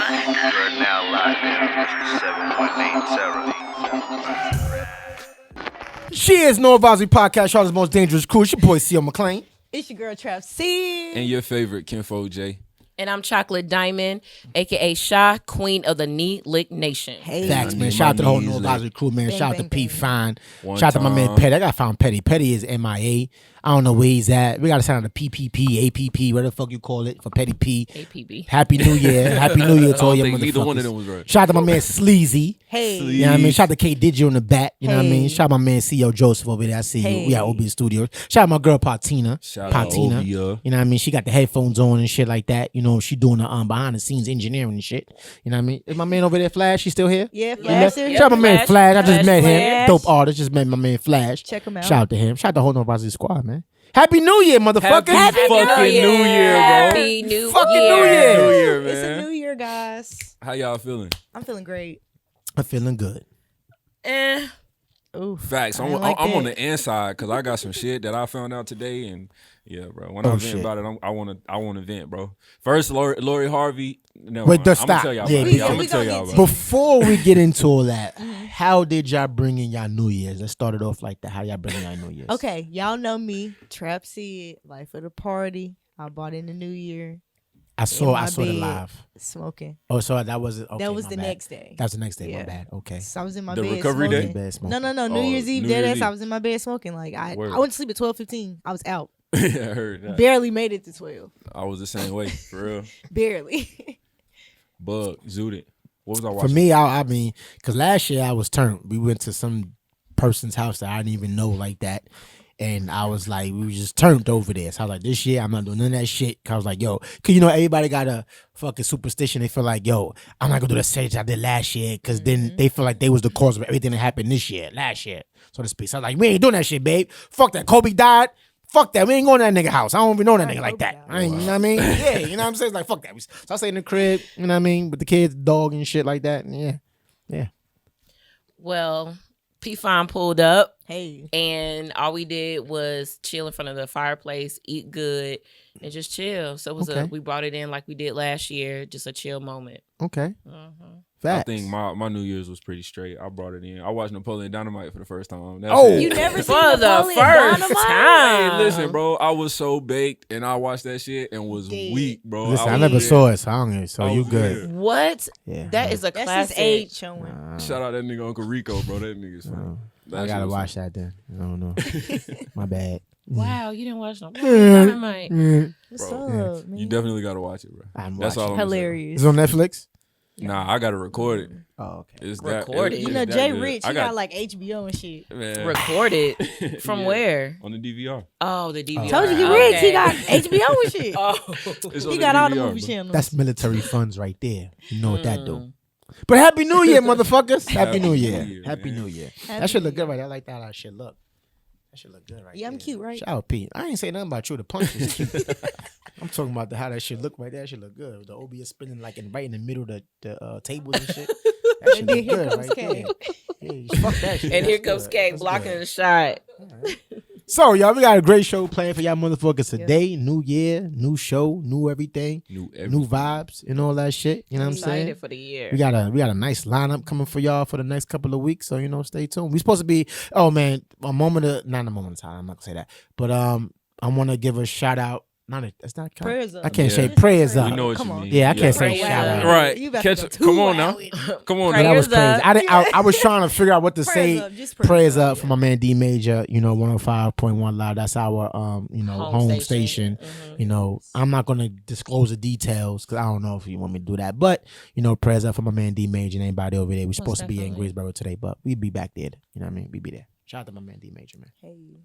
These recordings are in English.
You're now locked in with 718 Terror. She is NoAdvisory Podcast, Charlotte's most dangerous crew. It's your boy, C.O. McClain. It's your girl, Trapsyd. And your favorite, Kinfolk J. And I'm Chocolate Dymond, a.k.a. Sha, Queen of the Knee Lick Nation. Hey. Facts, man. Shout out to the whole NoAdvisory crew, man. Bang, Shout out to bang, P. bang. Fine. One Shout out to my man time. Petty. I got found Petty. Petty is MIA. I don't know where he's at. We got to sign out to PPP, APP, whatever the fuck you call it, for Petty P. APB. Happy New Year. Happy New Year to all I you don't think neither one of motherfuckers. them was right. Shout out to my man Sleazy. Hey. You know what I mean? Shout out to K Digi on the back. You know what I mean? Hey. Shout out to my man CEO Joseph over there. I see Hey. you. We at OB Studios. Shout out my girl Patina. Shout out Patina. Obia. You know what I mean? She got the headphones on and shit like that. You know, she doing the behind the scenes engineering and shit. You know what I mean? Is my man over there, Flash? He still here? Yeah, He Flash. left? Here. Shout out my man Flash. Flash. I just Flash, met him. Flash. Dope artist. Just met my man Flash. Check him out. Shout out to him. Shout out to the whole NoAdvisory squad, man. Happy New Year, motherfucker. Happy fucking New Year, bro. Happy New Fucking Year. New Year. New Year, It's a man. new year, guys. How y'all feeling? I'm feeling great. I'm feeling good. Ooh. Facts. I I'm, ain't like I'm on that. the inside because I got some shit that I found out today, and yeah, bro. When Oh, I vent shit. about it, I want to vent, bro. First, Lori Harvey. No, Wait, I'm gonna stop. tell y'all Yeah, about we it. I'm gonna gonna tell get y'all to about it. Before we get into all that, how did y'all bring in y'all New Year's? Let's start it off like that. How y'all bring in y'all New Year's? Okay, y'all know me, Trapsyd, life of the party. I bought in the new year, I saw my the bed. live. smoking. Oh, so that was okay, that was my the bad. next day. That was the next day. My Yeah. bad. Okay. So I was in my The bed recovery day? smoking. Bad smoke. No. New Oh, Year's Eve, New dead Year's ass. Eve. I was in my bed smoking. Like I Word. went to sleep at 12:15. I was out. yeah, I heard that. Barely made it to 12. I was the same way, for real. Barely. Bug, zooted. What was I For watching? me, I mean, because last year I was turned. We went to some person's house that I didn't even know like that. And I was like, we were just turned over there. So I was like, this year I'm not doing none of that shit. Cause I was like, yo, cause you know, everybody got a fucking superstition. They feel like, yo, I'm not gonna do the same I did last year. Cause then they feel like they was the cause of everything that happened last year, so to speak. So I was like, we ain't doing that shit, babe. Fuck that. Kobe died. Fuck that. We ain't going to that nigga house. I don't even know that nigga like that. I ain't, you know what I mean? Yeah, you know what I'm saying? It's like, fuck that. So I stay in the crib, you know what I mean? With the kids, dog and shit like that. And yeah. Well, P-Fine pulled up, Hey. and all we did was chill in front of the fireplace, eat good, and just chill. So it was Okay. we brought it in like we did last year, just a chill moment. Okay. Uh-huh. I Facts. think my New Year's was pretty straight. I brought it in. I watched Napoleon Dynamite for the first time. That's Oh. it. You never seen For the Napoleon first Dynamite? time. Hey, listen, bro. I was so baked, and I watched that shit and was Dead. weak, bro. Listen, I was never dead. saw it, so I don't know. So I you was good. dead. What? Yeah. That is a That's classic. his age showing. Shout out that nigga Uncle Rico, bro. That nigga's funny. That I shit gotta was watch that then. I don't know. My bad. Wow, you didn't watch Napoleon Dynamite. What's Bro, up, man? You definitely gotta watch it, bro. I'm That's all watching. I'm saying. Hilarious. It's on Netflix? Nah, I gotta record it. Oh, okay. It's Record it. You it's know, that Jay good. Rich, I he got like HBO and shit. man. Recorded from Yeah. where? On the DVR. Oh, the DVR. Told you he Okay. rich. He got HBO and shit. Oh. It's on He got all the DVR, movie bro. channels. That's military funds right there. You know what that do. But Happy New Year, motherfuckers. Happy New Year. Happy man. New Year. Happy That should look New good right there. I like that how that shit look. That should look good right Yeah, I'm there. cute, right? Shout out, Pete. I ain't say nothing about you. The punch is cute. I'm talking about how that shit look right there. That shit look good. The OB is spinning like right in the middle of the tables and shit. That shit And then look here good comes right Kay. there. Yeah, fuck that shit. And here That's comes good. Kay That's blocking good. the shot. So, y'all, we got a great show planned for y'all motherfuckers today. New year, new show, new everything, New new vibes, and all that shit. You know what I'm saying? Excited for the year. We got a nice lineup coming for y'all for the next couple of weeks. So, you know, stay tuned. We supposed to be, oh man, not a moment of time. I'm not gonna say that. But I want to give a shout out. That's not Prayers up. I can't Yeah. say prayers up. We know what Come you on. mean. Yeah, I can't say Prayers shout up. out. Right. You about to Catch go it. too Come on out. now. Come on That now. was Prayers crazy. up. I was trying to figure out what to Prayers say. up, just Prayers up. up for my man D Major. You know, 105.1 Live. That's our home station. Mhm. You know, I'm not gonna disclose the details because I don't know if you want me to do that. But you know, prayers up for my man D Major and anybody over there. We're supposed to be in definitely. Greensboro today, but we'll be back there. You know what I mean? We be there. Shout out to my man D Major, man. Hey.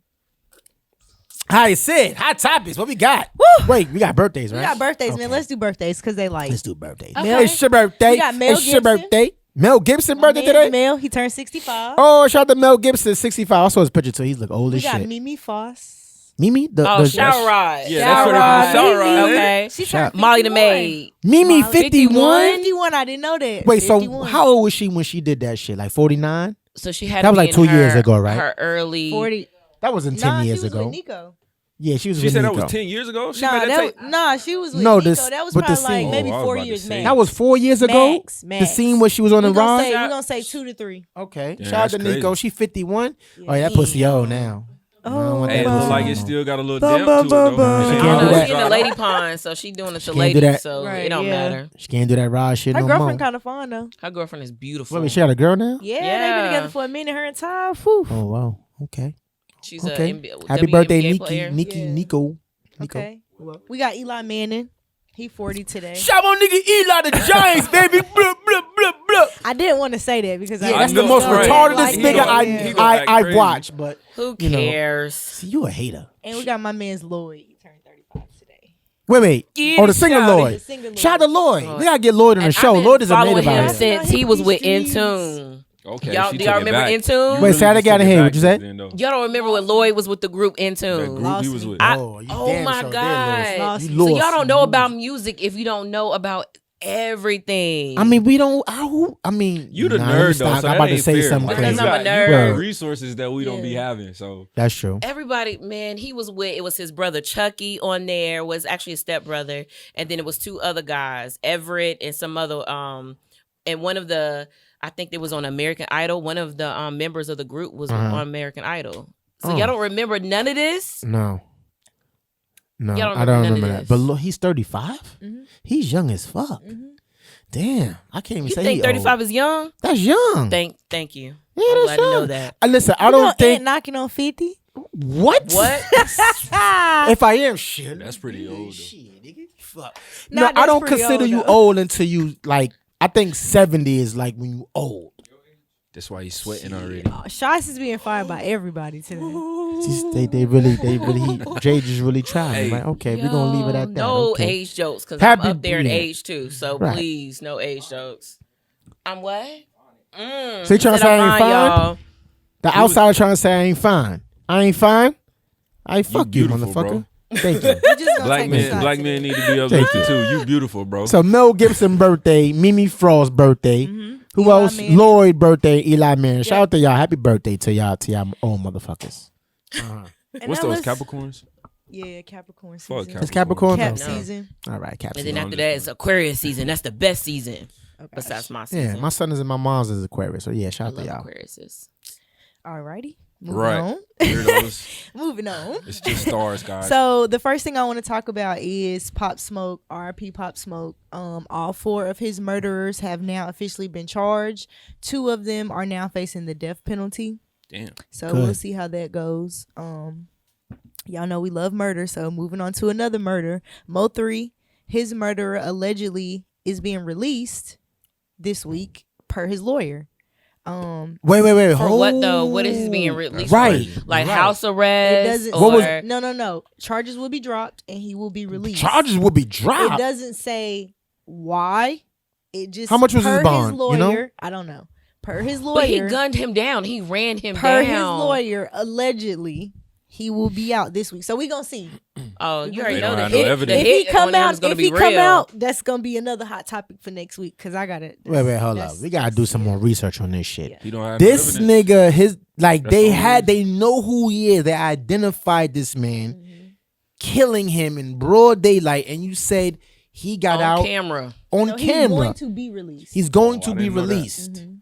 Hi, Sid. Hot topics. What we got? Woo! Wait, we got birthdays, right? We got birthdays, Okay. man. Let's do birthdays because they like. Let's do birthdays. Okay. It's your birthday. We got Mel it's your Gibson. birthday. Mel Gibson My birthday man today? Mel, he turned 65. Oh, shout out to Mel Gibson, 65. I saw his picture too. He's look old we as got shit. Mimi Foss. Mimi? Oh, Shower Rod. Yeah, Shower that's Rod. Shower Rod. Mimi. Okay. She Shout- turned Molly the 51. Maid. Mimi, Molly, 51? 51, I didn't know that. Wait, so 51. how old was she when she did that shit? Like 49? So she had That to was be like in 2 years her- ago, right? Her early. 40. That wasn't 10 Nah, years she was ago. with Nico. Yeah, she was She with said Nico. that was 10 years ago. She Nah, made that tape. she was with No, Nico. this- That was but the probably like scene- maybe Oh, I was 4 about to years say. max. That was 4 years ago. Max. The scene where she was on the We're gonna ride. say, we're gonna say 2 to 3. Okay, Yeah, shout out to that's Nico. crazy. She 51. Oh, yeah, that pussy old now. I don't want Hey, that it look pussy like no it more. still got a little Bum, damp bum, to it though. bum, It She ain't can't do always that. She in dry. the lady pond, so she doing it to She can't do ladies, that. so Right, it don't yeah. matter. She can't do that ride shit Her no girlfriend more. kind of fun though. Her girlfriend is beautiful. Wait, she got a girl now? Yeah, they've Yeah. been together for a minute. Her entire. Whew. Oh wow. Okay. She's Okay. a NBA, Happy birthday, WNBA Nikki. player. Nikki. Yeah. Nico. Okay. We got Eli Manning. He 40 today. Shout out nigga Eli the Giants, baby. Blah, blah, blah, blah. I didn't want to say that because Yeah, I that's know, the most right. retardedest Like nigga that, He yeah. gonna act I've crazy. watched, but Who you know. cares? see, you a hater. And we got my man's Lloyd. He turned 35 today. Wait. Yeah, Oh, the singer shout it. Lloyd. The singer Lloyd. Shout out to Lloyd. Lloyd. We gotta get Lloyd on the And show. I've been Lloyd is a following native him out here. since he was with Intune. Okay, Y'all- she do took y'all it remember back. Intune? You Wait, say that just again, took it hey, back what you said? then, though. Y'all don't remember when Lloyd was with the group That Intune? group he was with. Oh, you damn my sure did, God. Lois. You So So lost. y'all don't know about music if you don't know about everything. I mean, we don't. I mean, You the nah, let me nerd though, stop. so I'm that about to ain't say fair. something Like, Because crazy. I'm a you got nerd. resources that we don't be Yeah. having. So That's true. everybody, man, he was with, it was his brother Chucky on there, was actually a stepbrother, and then it was two other guys, Everett and some other, and one of the, I think they was on American Idol. One of the members of the group was Uh-huh. on American Idol. So Oh. y'all don't remember none of this? No, Y'all don't I don't remember none of remember that. this. But look, he's 35. Mhm. He's young as fuck. Mhm. Damn, I can't even You say think he 35 old. is young? That's young. Thank you. Yeah, I'm that's glad to know young. that. Listen, I You know don't think. Ant knocking on 50. What? What? If I am shit, That's pretty old, though. Shit, nigga, fuck. Nah, No, I that's don't pretty consider old, you though. old until you like. I think 70 is like when you old. that's why he's sweating already. Shots is being fired by everybody today. They really, Jay just really tried. Hey. Like, okay, we're gonna leave it at that. No okay. age jokes, because Happy- I'm up there in yeah. age too. So Right. please, no age jokes. I'm what? So you trying to say I ain't fine? y'all. The outsider trying to say I ain't fine. I ain't fine. I fuck you, beautiful, motherfucker. bro. Thank you. We just gonna Black take a men, shot black today. men need to be Thank uplifted you. too. You beautiful, bro. So Mel Gibson birthday, Mimi Frost's birthday. Who Eli else? Manning. Lloyd birthday, Eli Manning. Shout out to y'all. Happy birthday to y'all old motherfuckers. And What's now those let's- Capricorns? Yeah, Capricorn Fuck season. It's Capricorn. Cap though? season. All right, Cap And then season. after that, it's Aquarius season. That's the best season besides my season. Yeah, my son is in my mom's is Aquarius. So yeah, I shout out to love y'all. Aquariuses. Alrighty. Moving Right. on. Weirdos. Moving on. It's just stars, guys. So the first thing I want to talk about is Pop Smoke, RIP Pop Smoke. All 4 of his murderers have now officially been charged. 2 of them are now facing the death penalty. Damn. So Good. we'll see how that goes. Y'all know we love murder, so moving on to another murder. Mo3, his murderer allegedly is being released this week per his lawyer. Wait. For what though? What is he being released Right. for? Like right. house It arrest? doesn't. Or, What was- No. Charges will be dropped and he will be released. Charges will be It dropped. doesn't say why. It just How much was his per bond, lawyer, you know? I don't know. Per his But he lawyer, gunned him down. He ran him per down. his lawyer, allegedly he will be out this week. So we gonna see. Oh, you already They know don't the have no hit. evidence. The If he hit come on him out, is gonna if be he come real. out, that's gonna be another hot topic for next week because I got it. Wait, hold up. We gotta do some more research on this shit. Yeah. He don't have This no evidence. nigga, his like That's they all it had, is. they know who he is. They identified this man, Mm-hmm. killing him in broad daylight, and you said he got on out camera. on No, he's camera. going to be released. He's going Oh, to I be didn't know that. released. Mhm.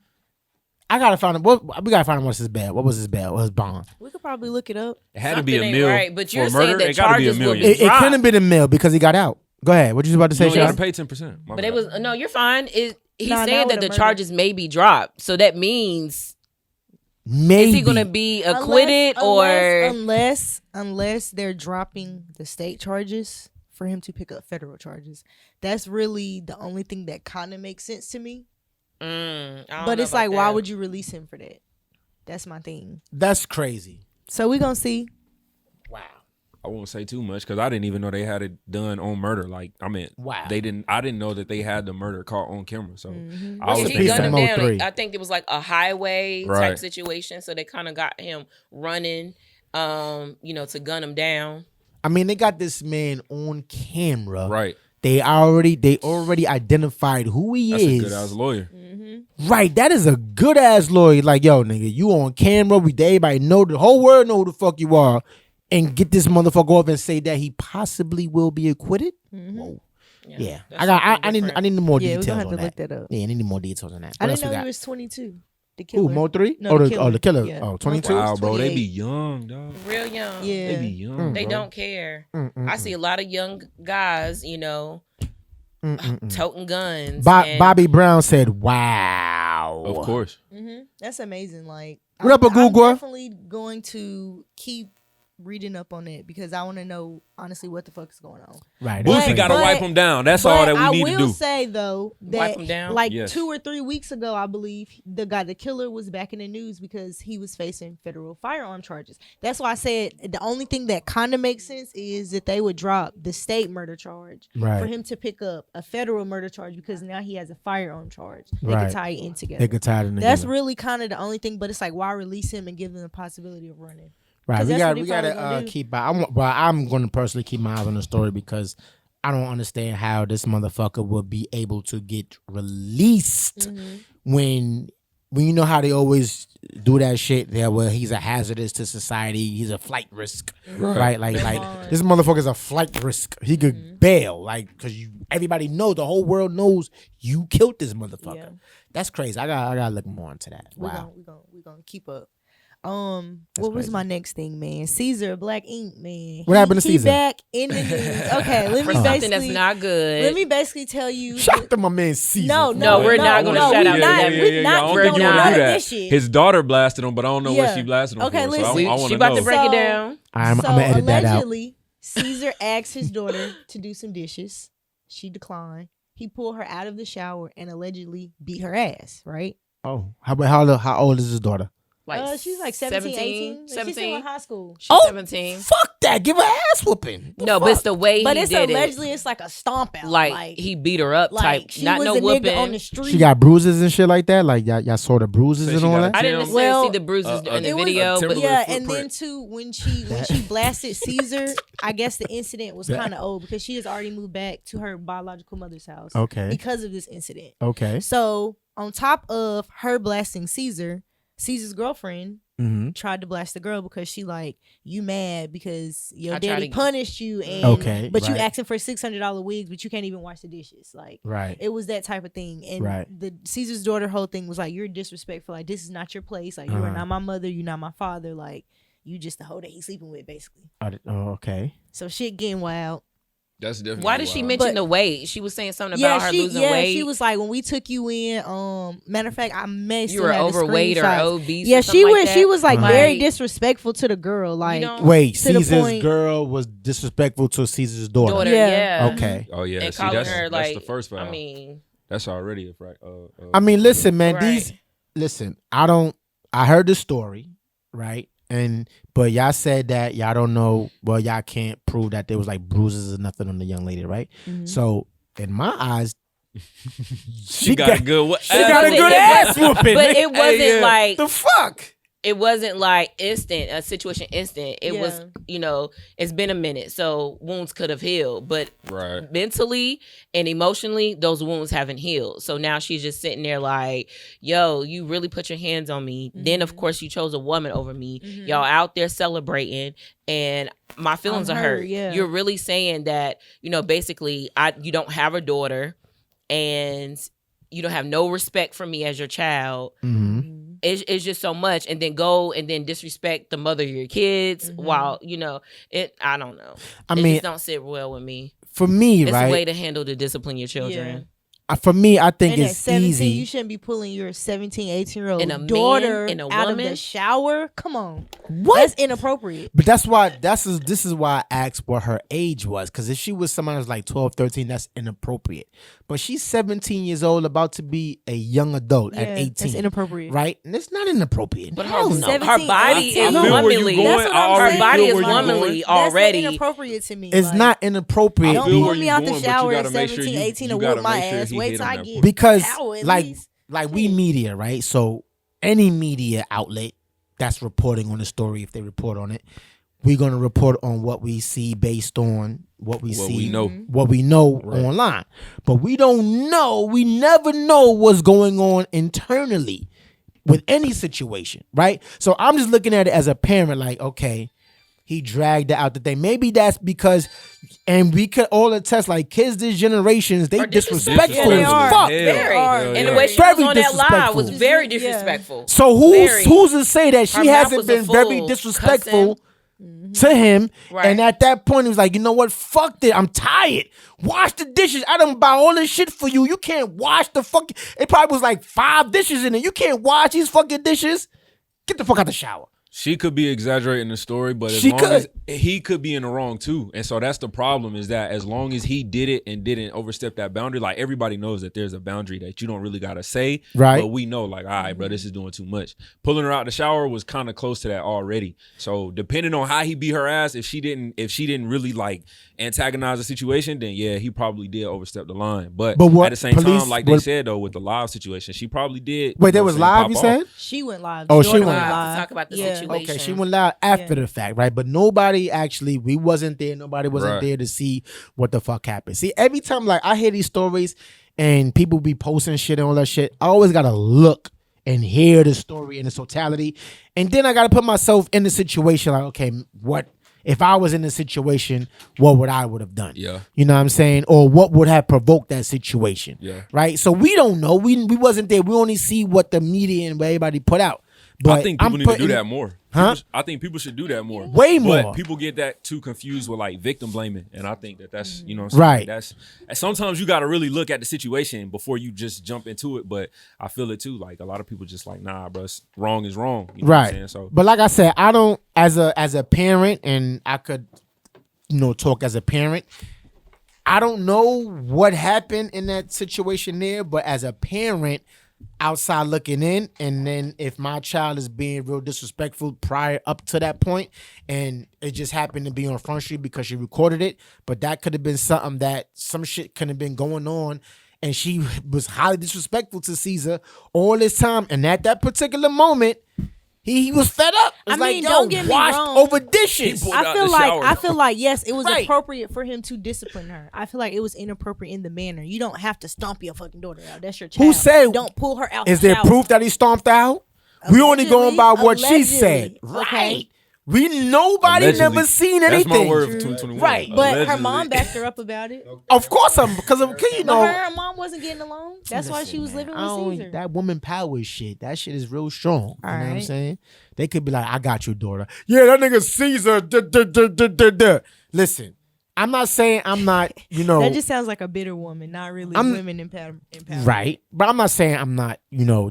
I gotta find him. We gotta find him. What's his bail? What was his bail? What was his bond? We could probably look it up. It had to be a Something ain't meal. right, but for you're murder. saying that It gotta be a charges will million. be- It dropped. couldn't have been a mill because he got out. Go ahead. What you about to say, You only Sean? gotta pay 10%. My But bad. it was no, you're fine. He's Nah, saying not that with the a murder. charges may be dropped. So that means Maybe is he gonna be acquitted or unless they're dropping the state charges for him to pick up federal charges. That's really the only thing that kind of makes sense to me. I don't But know it's like, about why that. would you release him for that? That's my thing. That's crazy. So we gonna see. Wow. I won't say too much because I didn't even know they had it done on murder. Like, I mean, Wow. they didn't. I didn't know that they had the murder caught on camera. So Mm-hmm. I Yeah, was a he piece gunned of him Mo down. 3. I think it was like a highway type Right. situation. So they kind of got him running, to gun him down. I mean, they got this man on camera. right. They already identified who he That's is. a good ass lawyer. Right, that is a good ass lawyer. Like, yo, nigga, you on camera. Everybody know, the whole world know who the fuck you are, and get this motherfucker off and say that he possibly will be acquitted. Whoa. Yeah. I need more Yeah, we're details gonna have on to look that. that up. Yeah, I need more details on that. I What didn't else we know he got? was 22. The killer. Who, Mo 3? No, the killer. Yeah. Oh, 22? Wow, bro, they 28. be young, dog. Real young. Yeah. They be young. They bro. don't care. I see a lot of young guys, toting guns. and- Bobby Brown said, wow. Of course. That's amazing. Like, What up, I'm Agugwa? definitely going to keep reading up on it because I want to know honestly what the fuck is going on. Right. But- Boosie got to but- wipe him down. That's But all that we I need to will do. say though Wipe that 'em down? like Yes. 2 or 3 weeks ago, I believe the killer was back in the news because he was facing federal firearm charges. That's why I said the only thing that kind of makes sense is that they would drop the state murder charge Right. for him to pick up a federal murder charge because now he has a firearm charge. They Right. could tie it in together. They could tie it in That's together. really kind of the only thing, but it's like why release him and give them the possibility of running? Right, 'Cause we that's got what he we got probably gonna to do. keep. I'm going to personally keep my eyes on the story because I don't understand how this motherfucker will be able to get released when you know how they always do that shit there where he's a hazardous to society, he's a flight risk, right? Like this motherfucker's a flight risk. He could bail, like because everybody knows, the whole world knows you killed this motherfucker. Yeah. That's crazy. I gotta look more into that. Wow. We're gonna keep up. What was crazy. my next thing, man? Caesar Black Ink, man. What happened to He Caesar? back in the news. Okay, let for me something basically that's not good. let me basically tell you. Shout out to my man Caesar. No, we're not gonna no, shout we out to not, that. we not I don't We're think you want not. to do this that. shit. His daughter blasted him, but I don't know what Yeah. she blasted him Okay, for. listen. So I want she to about know. to break it So- down. I'm so gonna edit that out. allegedly, Caesar asked his daughter to do some dishes. She declined. He pulled her out of the shower and allegedly beat her ass. Right? Oh, how old is his daughter? She's like 17, 18. Like, she's still in high school. She's 17. Fuck that! Give her ass whooping. The No, fuck? but it's the way But he it's did allegedly it's like a stomp out. it. Like he beat her up like type. she Not was no a nigga whooping. on the street. She got bruises and shit like that. Like y'all saw the bruises Say and she all got that. a I didn't Tim- necessarily Well, see the bruises in the it was video, a but Timberland yeah, and footprint. then too when she blasted Caesar, I guess the incident was kind of old because she has already moved back to her biological mother's house. Okay. Because of this incident. Okay. So on top of her blasting Caesar's girlfriend Mm-hmm. tried to blast the girl because she like, you mad because your I tried daddy to- punished you and Okay, but you right. asking for $600 wigs, but you can't even wash the dishes. Like Right. it was that type of thing. And Right. the Caesar's daughter whole thing was like, you're disrespectful. Like this is not your place. Like you are Uh-huh. not my mother. You're not my father. Like you just the hoe that he's sleeping with, basically. Oh, okay. So shit getting wild. That's definitely why did she wild. mention But- the weight? She was saying something about her losing weight. she was like, when we took you in, matter of fact, I may you still were have the overweight or screenshots. obese. Yeah, or something she like was. that. She was like Uh-huh. very Like, disrespectful to the girl. Like, don't- Wait, To the Caesar's point- girl was disrespectful to Caesar's daughter. daughter, Yeah. yeah. Okay. Oh yeah, And see, calling that's, her that's like, the first foul. I mean, That's already a I mean, listen, man. Right. Listen. I heard the story, right? But y'all said that y'all don't know. Well, y'all can't prove that there was like bruises or nothing on the young lady, right? Mhm. So in my eyes, she got a good. She got a wasn't- good it ass wasn't- whooping. but it wasn't yeah. like the fuck. it wasn't like instant, a situation instant. It was, Yeah. it's been a minute, so wounds could have healed, but Right. mentally and emotionally, those wounds haven't healed. So now she's just sitting there like, yo, you really put your hands on me. Then, of Mhm. course, you chose a woman over me. Mhm. Y'all out there celebrating, and my feelings I'm are hurt, hurt. yeah. You're really saying that, basically, you don't have a daughter, and you don't have no respect for me as your child. Mm-hmm. Mhm. It's just so much, and then go and then disrespect the mother of your kids Mhm. while I don't know. I It mean, just don't sit well with me. for me, It's right? a way to handle to discipline your children. For me, I think And at it's 17, easy. you shouldn't be pulling your 17, 18-year-old And a man daughter and a out of the woman? shower. Come on. What? That's inappropriate. But that's why this is why I asked what her age was. Because if she was somebody who's like 12, 13, that's inappropriate. But she's 17 years old, about to be a young adult at Yeah, 18. That's inappropriate. Right? And it's not inappropriate. But Hell her, no. 17, her body 18. is I feel where you womanly. going. That's what I'm Her saying. body is where you going. womanly That's already. inappropriate to me. It's Like, not inappropriate. Don't feel pull where me you out the going, but you shower at gotta make sure 17, you- 18 you to gotta whoop my make sure ass. he Wait hit till on I that get point. Because power at like least. we media, right? So any media outlet that's reporting on the story, if they report on it, we're gonna report on what we see based on what we What see, we know. what we know Right. online. But we don't know, we never know what's going on internally with any situation, right? So I'm just looking at it as a parent, like, okay, he dragged it out the thing. Maybe that's because, and we could all attest, like kids this generations, they Are disrespectful disrespectful. as They are. fuck. Very. Hell And the yeah. way she Very was on that live was disrespectful. very Yeah. disrespectful. So Very. who's to say that Her she mouth hasn't was a been very fool, disrespectful Mm-hmm. to him? Right. And at that point, he was like, you know what? Fuck it. I'm tired. Wash the dishes. I done buy all this shit for you. You can't wash the fucking. It probably was like 5 dishes in it. You can't wash these fucking dishes. Get the fuck out the shower. She could be exaggerating the story, but as She long could. as he could be in the wrong too. And so that's the problem, is that as long as he did it and didn't overstep that boundary, like everybody knows that there's a boundary that you don't really gotta say. Right. But we know, like, all right, bro, this is doing too much. Pulling her out the shower was kind of close to that already. So depending on how he beat her ass, if she didn't really like antagonize the situation, then yeah, he probably did overstep the line. But what at the same police- time, like what- they said though, with the live situation, she probably did. Wait, you there know was what I'm live, you saying, pop said? She went live. Oh, Jordan she went live to talk about the situation. Okay, she went live after the fact, right? But nobody actually, we wasn't there. Nobody wasn't Right. there to see what the fuck happened. See, every time like I hear these stories and people be posting shit and all that shit, I always gotta look and hear the story in its totality, and then I gotta put myself in the situation. Like, okay, what if I was in the situation? What would I would have done? Yeah. You know what I'm saying? Or what would have provoked that situation? Yeah. Right. So we don't know. We wasn't there. We only see what the media and what everybody put out. But I think people need to do that more. Huh? I think people should do that more. Way more. But people get that too confused with like victim blaming, and I think that's you know what I'm saying? Right. That's sometimes you got to really look at the situation before you just jump into it. But I feel it too. Like a lot of people just like, nah, bro, wrong is wrong. You know what I'm Right. saying? So But like I said, I don't as a parent, and I could talk as a parent. I don't know what happened in that situation there, but as a parent outside looking in, and then if my child is being real disrespectful prior up to that point, and it just happened to be on Front Street because she recorded it, but that could have been something that some shit could have been going on, and she was highly disrespectful to Caesar all this time, and at that particular moment, he was fed up. It's I like, mean, yo, don't get me washed wrong. over dishes. He I out feel the like shower. yes, it was Right. appropriate for him to discipline her. I feel like it was inappropriate in the manner. You don't have to stomp your fucking daughter out. That's your child. Who said- Don't pull her out? Is the there shower. proof that he stomped out? We only going by what she said. Allegedly. Okay. Right. We nobody Allegedly. never seen That's anything. my word for 2021. Right. But her Allegedly. mom backed her up about it. Of course, because of But her mom wasn't getting along. That's why she was living I with don't- Caesar. That woman power shit. That shit is real strong. You know what I'm Alright. saying? They could be like, I got you, daughter. Yeah, that nigga Caesar. Duh. Listen, I'm not saying I'm not, That just sounds like a bitter woman, not really I'm- women empowerment. right. But I'm not saying I'm not,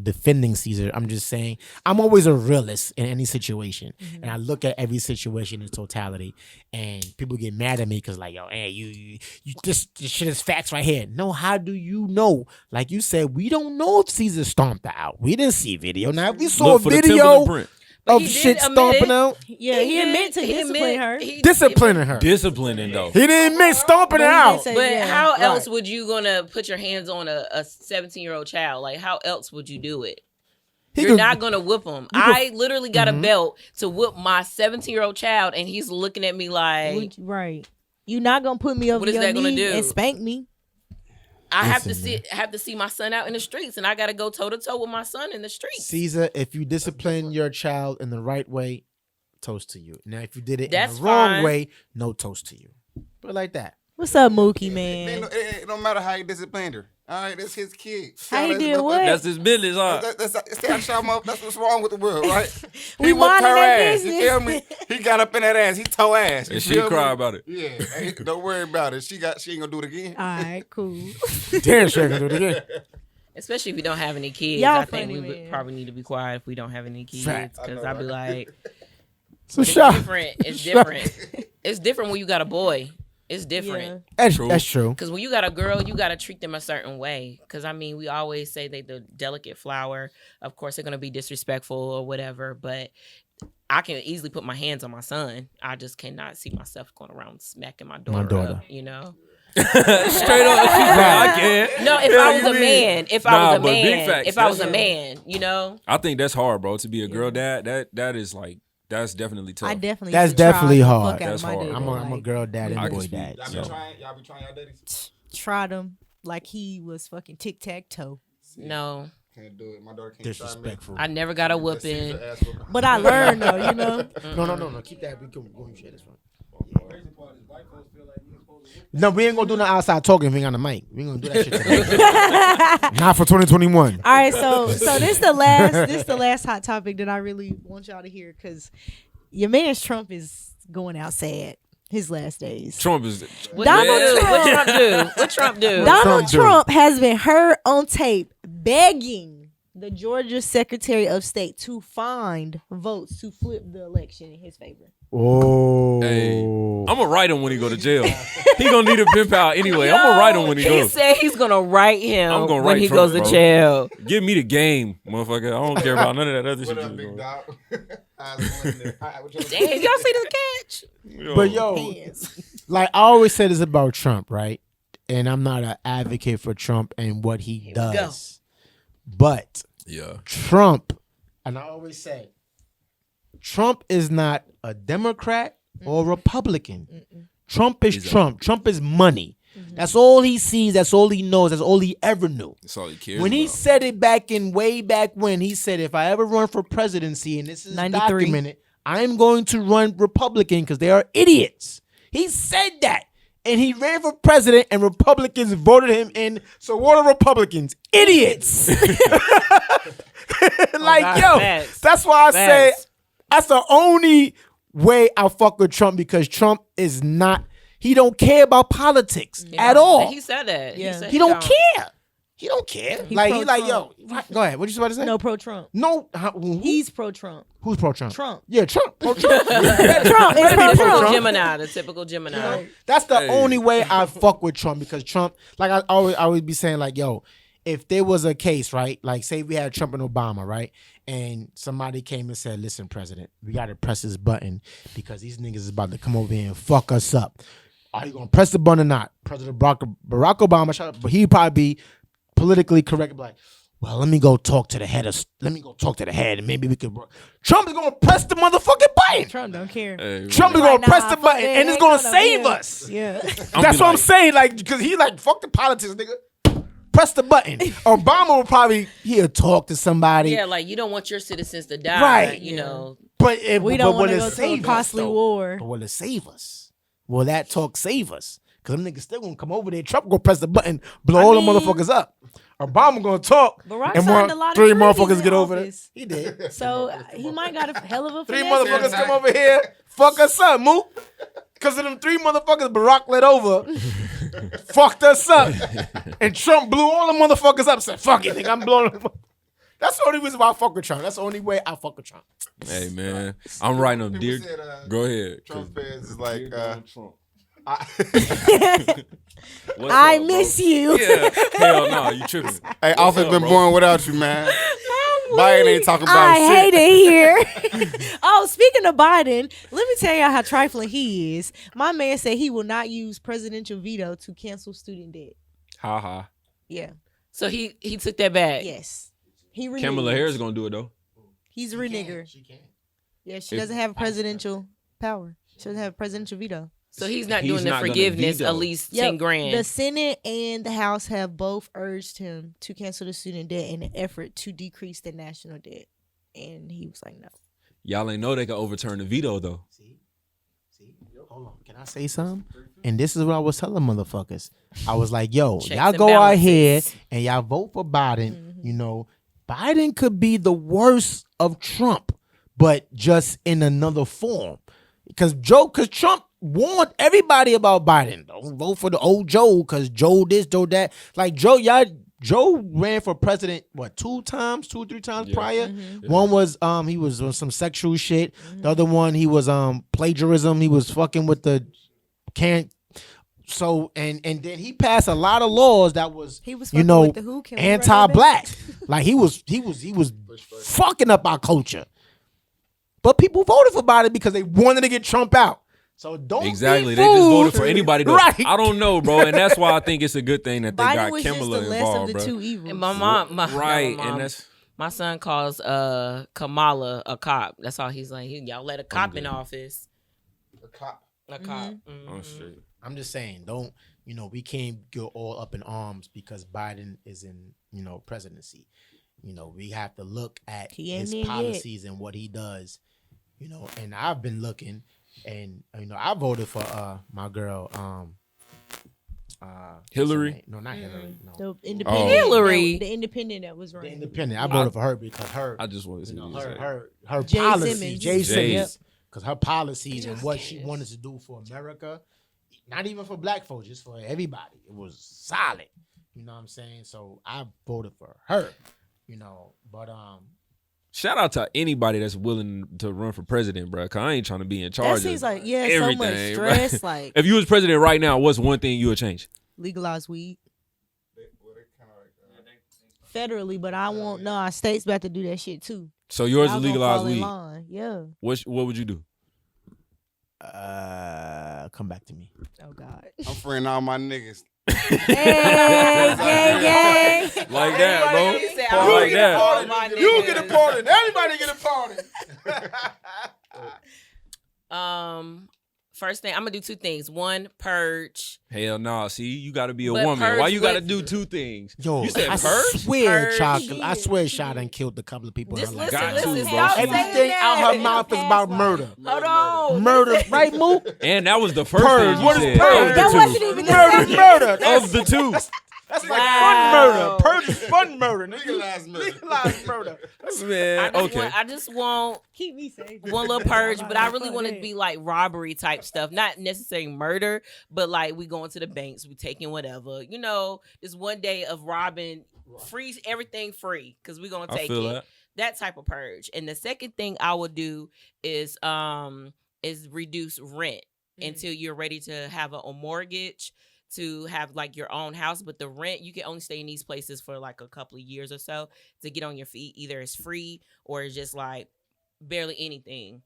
defending Caesar. I'm just saying I'm always a realist in any situation. Mm-hmm. And I look at every situation in totality. And people get mad at me because like, yo, hey, you this shit is facts right here. No, how do you know? Like you said, we don't know if Caesar stomped her out. We didn't see video. Now, if we saw Look a for the video template print. of he did shit admit stomping it. out, Yeah, he admitted to He discipline admitted- her. he- disciplining her. Disciplining though. He didn't admit stomping But her he out. did say- But Yeah, how right. else would you gonna put your hands on a 17-year-old child? Like how else would you do it? He You're could- not gonna whip him. I literally got a belt to whip my 17-year-old child, and he's looking at me like, Right. You're not gonna put me over What is your that gonna knee do? and spank me. I have to Listen, see my son out in the streets, and I got to go toe to toe with my son in the streets. Caesar, if you discipline your child in the right way, toast to you. Now, if you did it That's in the wrong fine. way, no toast to you. But like that. What's up, Mookie, Man, man? it don't matter how he disciplined her. All right, that's his kid. How he That's- did what? That's his business, huh? That's what's wrong with the world, right? We He whooped minding her that ass. You business. feel me? He got up in that ass. He toe ass. You And she feel me? cry about it. Yeah, hey, don't worry about it. She ain't gonna do it again. All right, cool. Damn sure I can do it again. Especially if we don't have any kids. Y'all I think funny, we would man. probably need to be quiet if we don't have any kids. Fact. Because I I'd be know, like, So it's shut. different. It's different. It's different when you got a boy. It's different. That's True. that's true. Because when you got a girl, you got to treat them a certain way. Because, I mean, we always say they the delicate flower. Of course, they're going to be disrespectful or whatever. But I can easily put my hands on my son. I just cannot see myself going around smacking my daughter. daughter. Up, you know? Straight up, I can't. No, if I was a man. If I Nah, was a but big man. facts, If I was a that's- man, you know? I think that's hard, bro. To be a girl dad, that is like that's definitely tough. I definitely. That's used to try definitely the hard. fuck out of That's my hard. daddy, I'm a like, girl dad and I a can boy speak. dad. Y'all So. y'all be trying y'all daddies? tried him like he was fucking tic tac toe. No. can't do it. My daughter can't Disrespectful. I never got a whooping. But I learned though, you know. No. Keep that. We can share this one. No, we ain't gonna do no outside talking if we ain't on the mic. We ain't gonna do that shit today. Not for 2021. All right, so this the last hot topic that I really want y'all to hear because your man's Trump is going out sad. His last days. Trump is What Donald Trump. Trump do? What Trump do? Donald Trump has been heard on tape begging the Georgia Secretary of State to find votes to flip the election in his favor. Oh. Hey, I'm gonna write him when he go to jail. He gonna need a pimp out anyway. I'm gonna write him when he He goes. said he's gonna write him I'm gonna when write he Trump, goes to bro. jail. Give me the game, motherfucker. I don't care about none of that other shit. What up, you big doing. dog? How's it going there? Damn, y'all see the catch? But yo, like I always said this about Trump, right? And I'm not an advocate for Trump and what he does. But yeah, Trump, and I always say, Trump is not a Democrat or Republican. Trump is Trump. Trump is money. That's all he sees. That's all he knows. That's all he ever knew. that's all he cares When he about. said it way back when, he said, if I ever run for presidency, and this is 93. documented, I'm going to run Republican because they are idiots. He said that. And he ran for president, and Republicans voted him in. So what are Republicans? Idiots. Like, yo, Facts. that's why I say Facts. that's the only way I fuck with Trump, because Trump is not, he don't care about politics at all. He said that. Yeah. said He don't care. He don't care. He Like, he like, pro-Trump. yo, go ahead. What you about to say? No, pro-Trump. No. He's pro-Trump. Who's pro-Trump? Trump. Yeah, Trump. Pro-Trump. Trump is Typical pro-Trump. Gemini, the typical Gemini. That's the only way I fuck with Trump, because Trump, like I always be saying, like, yo, if there was a case, right, like say we had Trump and Obama, right, and somebody came and said, listen, President, we got to press this button because these niggas is about to come over here and fuck us up. Are you going to press the button or not? President Barack Obama, shut up, but he'd probably be politically correct, like, well, let me go talk to the head and maybe we could work. Trump is going to press the motherfucking button. Trump don't care. Trump is going to press the button and it's going to save us. Yeah. That's what I'm saying, like, because he like, fuck the politics, nigga. Press the button. Obama would probably, he'll talk to somebody. Yeah, like you don't want your citizens to die. Right. You know. But We don't want to go to a costly war. But will it save us? Will that talk save us? Because them niggas still gonna come over there. Trump gonna press the button, blow all the motherfuckers up. Obama gonna talk. Barack and signed a lot of three treaties motherfuckers in get over there. office. He did. So he might got a hell of a Three finesse. motherfuckers come over here, fuck us up, Mook. Because of them three motherfuckers Barack let over, fucked us up. And Trump blew all the motherfuckers up. Said, fuck it, nigga, I'm blowing them up. That's the only reason why I fuck with Trump. That's the only way I fuck with Trump. Hey man, I'm writing him, dear. Said, Go ahead. Trump fans is like, Trump. What's I up, bro? miss you. Yeah, hell no, you tripping. hey, office up, been bro? born without you, man. Biden ain't talking about I shit. hate it here. Oh, speaking of Biden, let me tell y'all how trifling he is. My man said he will not use presidential veto to cancel student debt. Ha ha. Yeah. So he took that back. Yes. He reneged. Kamala Harris gonna do it though. He's a renegger. She can. Yeah, she If- doesn't have presidential power. She doesn't have presidential veto. So he's not He's doing the not gonna forgiveness. veto. At least Yep. 10 grand. The Senate and the House have both urged him to cancel the student debt in an effort to decrease the national debt. And he was like, no. Y'all ain't know they can overturn the veto though. See, hold on. Can I say something? And this is what I was telling motherfuckers. I was like, yo, Checks y'all and go out here balances. and y'all vote for Biden. You know, Biden could be the worst of Trump, but just in another form. Because Trump warned everybody about Biden. Don't vote for the old Joe, because Joe this, Joe that. Like Joe ran for president, what, 3 times prior? One was he was on some sexual shit. The other one, he was plagiarism. He was fucking with the so and then he passed a lot of laws that was, He was you fucking know, with the who? Can we run that anti-black. back? Like he was fucking up our culture. But people voted for Biden because they wanted to get Trump out. So don't Exactly. be They just voted fooled. for anybody though. Right. I don't know, bro. And that's why I think it's a good thing that they Biden got was just the Kamala less involved, of the bro. two evils. And my mom, Right. my mom, And that's my son calls Kamala a cop. That's all he's like. Y'all let a cop in office. A cop. A cop. oh shit. I'm just saying, don't, we can't go all up in arms because Biden is in, presidency. You know, we have to look at He ain't his there yet. policies and what he does. You know, and I've been looking, and you know, I voted for my girl, Hillary? what's her name? No, not Hillary. No, The independent. Hillary. The independent that was the running. independent. I voted for her because her, I just want to see you know, what you say. her Jay policies, Simmons. Jay Jay. Simmons, because her policies and what she wanted to do for America, not even for black folks, just for everybody, it was solid. You know what I'm saying? So I voted for her. You know, but Shout out to anybody that's willing to run for president, bro. Cause I ain't trying to be in charge. That seems of like so much everything, bro. stress. Like If you was president right now, what's one thing you would change? legalize weed federally, but I won't. No, our state's about to do that shit too. So yours Y'all is gonna legalized fall in weed. line. Yeah. What would you do? come back to me. Oh God. I'm freeing all my niggas. Hey, gang. Like that, bro. Everybody said, Part "I like wanna get that. a part of my You niggas." get a party. Everybody get a party. First thing, I'm gonna do two things. One, purge. Hell no. See, you got to be a But woman. purge Why you got to with- do two things? Yo, You said I purge? swear, Purge. chocolate. I swear, Shaw done killed a couple of people. in Just her life. listen, Got listen. to, bro. Stop saying Everything that. out her mouth is about murder. Hold on. Murder, right, Mook? And that was the first Purge. thing you What is said. purge? Of That the wasn't two. even Murder. Of the two. That's Wow. fun murder. Purge is fun murder. Legalized murder. Legalized murder. Man, okay. I just want Keep me safe. one little purge, but I really want it to be like robbery type stuff, not necessarily murder, but like we going to the banks, we taking whatever, you know, this one day of robbing, freeze everything free because we gonna I take feel it. That type of purge. And the second thing I would do is reduce rent until you're ready to have a mortgage, to have like your own house. But the rent, you can only stay in these places for like a couple of years or so to get on your feet. Either it's free or it's just like barely anything.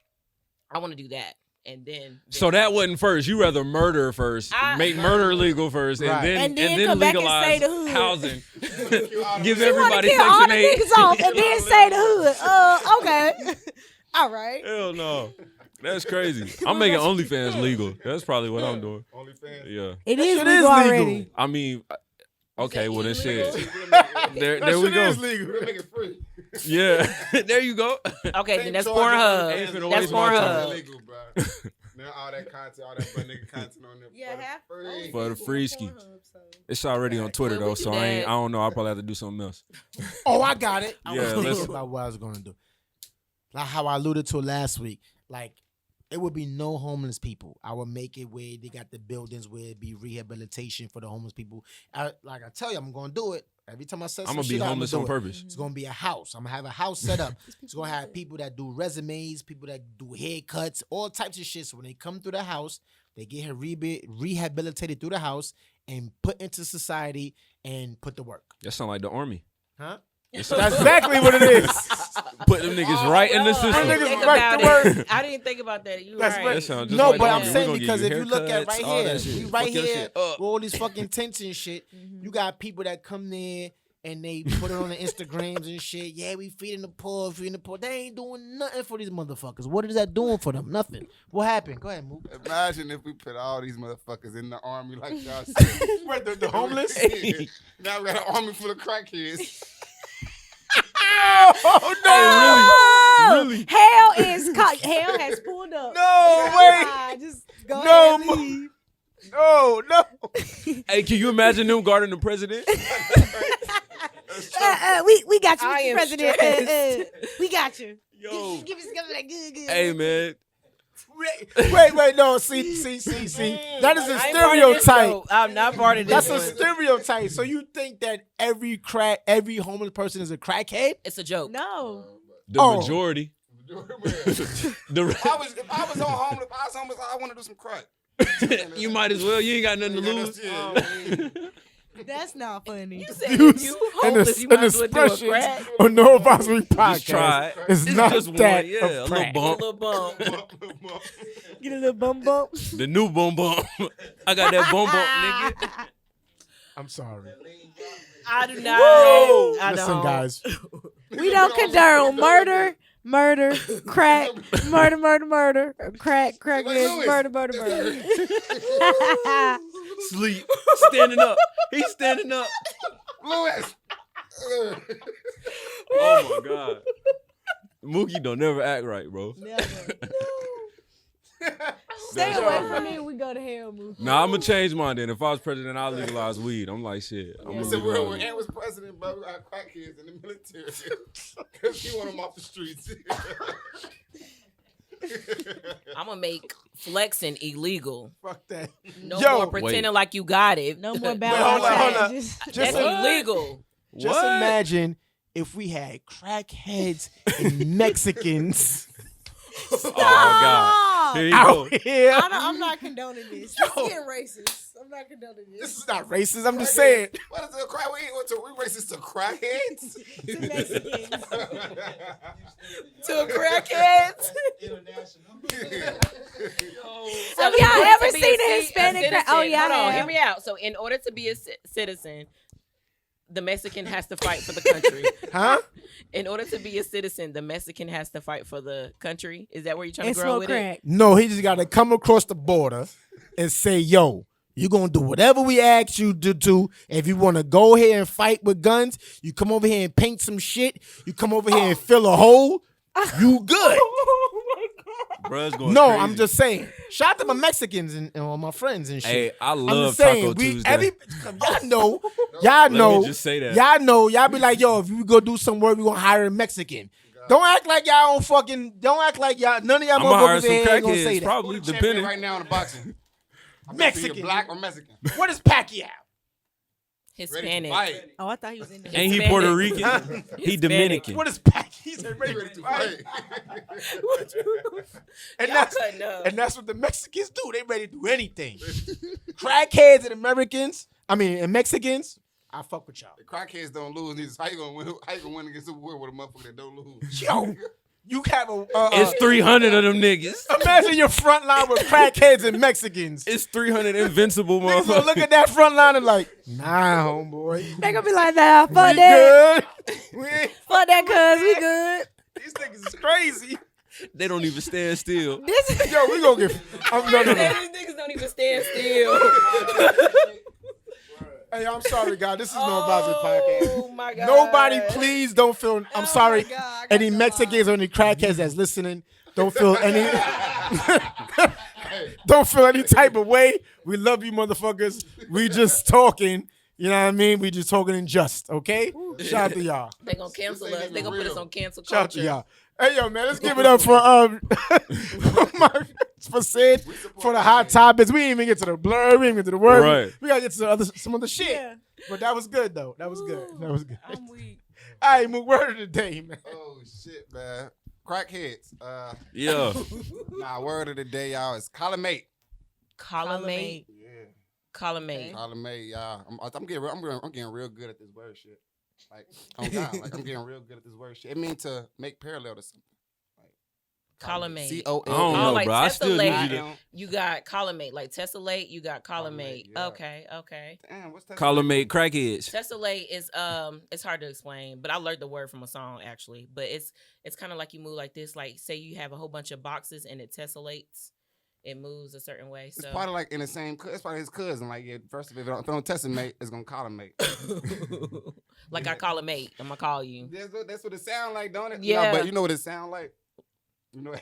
I want to do that. And then So that wasn't first. You rather murder first, make murder legal first, Right. And then then come back and legalize say the hood. housing. Give You want to everybody kill all Section the 8. niggas off and then say the hood. Okay. All right. Hell no. That's crazy. I'm making OnlyFans legal. That's probably what I'm doing. OnlyFans. Yeah. It is shit legal is legal. already. I mean, okay, well then shit. That There we shit go. is legal. We're making it free. Yeah. There you go. Okay, then that's Ain't charging- Pornhub. ain't finna That's waste my time. Pornhub. Illegal, bro. Now all that content, all that butt nigga content on there. Yeah, for half free. For the free ski. It's already on Twitter though, so I don't know. I'll probably have to do something else. Oh, I got it. I was Yeah, thinking let's- about what I was going to do. Like how I alluded to last week. Like, it would be no homeless people. I would make it where they got the buildings where it be rehabilitation for the homeless people. Like I tell you, I'm going to do it. Every time I say I'm some gonna be shit, homeless do on it. purpose. It's gonna be a house. I'm gonna have a house set up. It's gonna have people that do resumes, people that do haircuts, all types of shit. So when they come through the house, they get rehabilitated through the house and put into society and put to work. That sound like the army. Huh? That's exactly what it is. Put them niggas right in the I system. didn't Niggas think right to about work. it. I didn't think about that. You That's right. right. That sound just No, like but the I'm army. We saying gonna because give if you look at haircuts, right all here, that shit. we right Fuck your here, shit up. with all these fucking tents and shit, you got people that come there and they put it on the Instagrams and shit. Yeah, we feeding the poor, feeding the poor. They ain't doing nothing for these motherfuckers. What is that doing for them? Nothing. What happened? Go ahead, Mook. Imagine if we put all these motherfuckers in the army like y'all said. Wait, the homeless? Yeah. Now we got an army full of crackheads. Oh, no! Really? Hell has pulled up. No, wait! Just go No, ahead and leave. No, no. Hey, can you imagine them guarding the president? We got you, I Mr. am President. stressed. We got you. Yo. Give us some of that good. Hey, man. Wait, no, see. That is a I ain't part of this, stereotype. though. I'm not part of this. That's a one. stereotype. So you think that every homeless person is a crackhead? It's a joke. No. The Oh. majority. If The I was on homeless, I want to do some crack. you might as well. You ain't got nothing to Yeah, lose. yeah. That's not funny. You said if you homeless, you might as well do a expressions crack. on No Advisory Podcast. Just try it. It's It's not just that one, yeah, a of little crack. A bump. little bump. Get a little bump. The new bum bump. I got that bum bump, nigga. I'm sorry. I do not. Whoa! I Listen, don't. guys. We don't condone murder, crack, murder, crack, Lewis. murder. Sleep. Standing up. He's standing up. Lewis. Oh my God. Mookie don't never act right, bro. Never. Stay That's away all from right. me. We go to hell, Mookie. Nah, I'm gonna change mine then. If I was president, I'll legalize weed. I'm like shit. I'm gonna So legalize when weed. Ant was president, bro, we got crackheads in the military because he want them off the streets. I'm gonna make flexing illegal. Fuck that. No Yo, more pretending like you got it. No more hold balance. on, hold on. challenges. That's illegal. Just imagine if we had crackheads and Mexicans Oh God. Here you go. out here. I'm not condoning this. This is getting racist. I'm not condoning This this. is not racist. I'm just saying. What is it? We racist to crackheads? To Mexicans. To crackheads. So Have in y'all order ever to be seen a ci- Hispanic citizen- Oh, yeah, hold I on, have. hear me out. So in order to be a citizen, the Mexican has to fight for the country. Huh? In order to be a citizen, the Mexican has to fight for the country. Is that where you're trying And to grow smoke with crack. No, he just got to come across the border and say, yo, you're going to do whatever we ask you to do. If you want to go here and fight with guns, you come over here and paint some shit. You come over here and fill a hole. You good. Bruh's going No, crazy. I'm just saying. Shout out to my Mexicans and all my friends and shit. Hey, I I'm love just saying, Taco Tuesday. y'all know, me just say that. y'all know, y'all be like, yo, if we go do some work, we gonna hire a Mexican. Don't act like y'all don't act like y'all, none of y'all I'm gonna hire motherfuckers some in here ain't gonna say crackheads, that. probably Champion depending. right now in the boxing. Mexican. Black or Mexican? What is Pacquiao? Ready to Hispanic. fight. Oh, I thought he was in there. Ain't he Hispanic. Puerto Rican? He Dominican. What is Pacquiao? He said ready Ready to to fight. fight. And Y'all that's cutting up. and that's what the Mexicans do. They ready to do anything. Crackheads and Americans, and Mexicans, I fuck with y'all. The crackheads don't lose. Neither. How you gonna win? How you gonna win against a war with a motherfucker that don't lose? Yo, you have a It's 300 of them niggas. imagine your front line with crackheads and Mexicans. It's 300 invincible Niggas gonna look motherfuckers. at that front line and like, nah, homeboy. They gonna be like, nah, fuck We that. good. We ain't- Fuck that, cuz we good. These niggas is crazy. They don't even stand still. This is Yo, we gonna get. No. These niggas don't even stand still. Hey, I'm sorry, God. This is No Advisory Podcast. Oh my God. Nobody, please don't feel. I'm sorry. God, I Any got Mexicans or any crackheads that's listening, don't feel any. Don't feel any type of way. We love you, motherfuckers. We just talking. You know what I mean? We just talking in just. Okay. Shout out to y'all. They gonna cancel us. They gonna put us on cancel Shout out to culture. y'all. Hey, yo, man, let's give it up for for Sid for the hot topics. We didn't even get to the blur. We didn't get to the word. Right. We gotta get to some other shit. Yeah. But that was good though. That was good. That was good. I'm weak. All right, move word of the day, man. Oh shit, man. Crackheads. Yeah. Nah, word of the day, y'all, is collimate. Collimate. Yeah. Collimate. Collimate, y'all. I'm getting real good at this word shit. Like, oh God, like I'm getting real good at this word shit. It means to make parallel to something. Collimate. C-O-L. I don't know, like bro. I still need tessellate. you to You got collimate, like tessellate. You got collimate. yeah. Okay. Damn, what's that? collimate crackheads. Tessellate is it's hard to explain, but I learned the word from a song actually. But it's kind of like you move like this. Like say you have a whole bunch of boxes and it tessellates. It moves a certain way. It's So probably like in the same. It's probably his cousin. Like, yeah, first of all, if it don't testimate, it's gonna collimate. like I call a mate. I'm gonna call you. That's what it sound like, don't it? Yeah. No, but you know what it sound like. You know.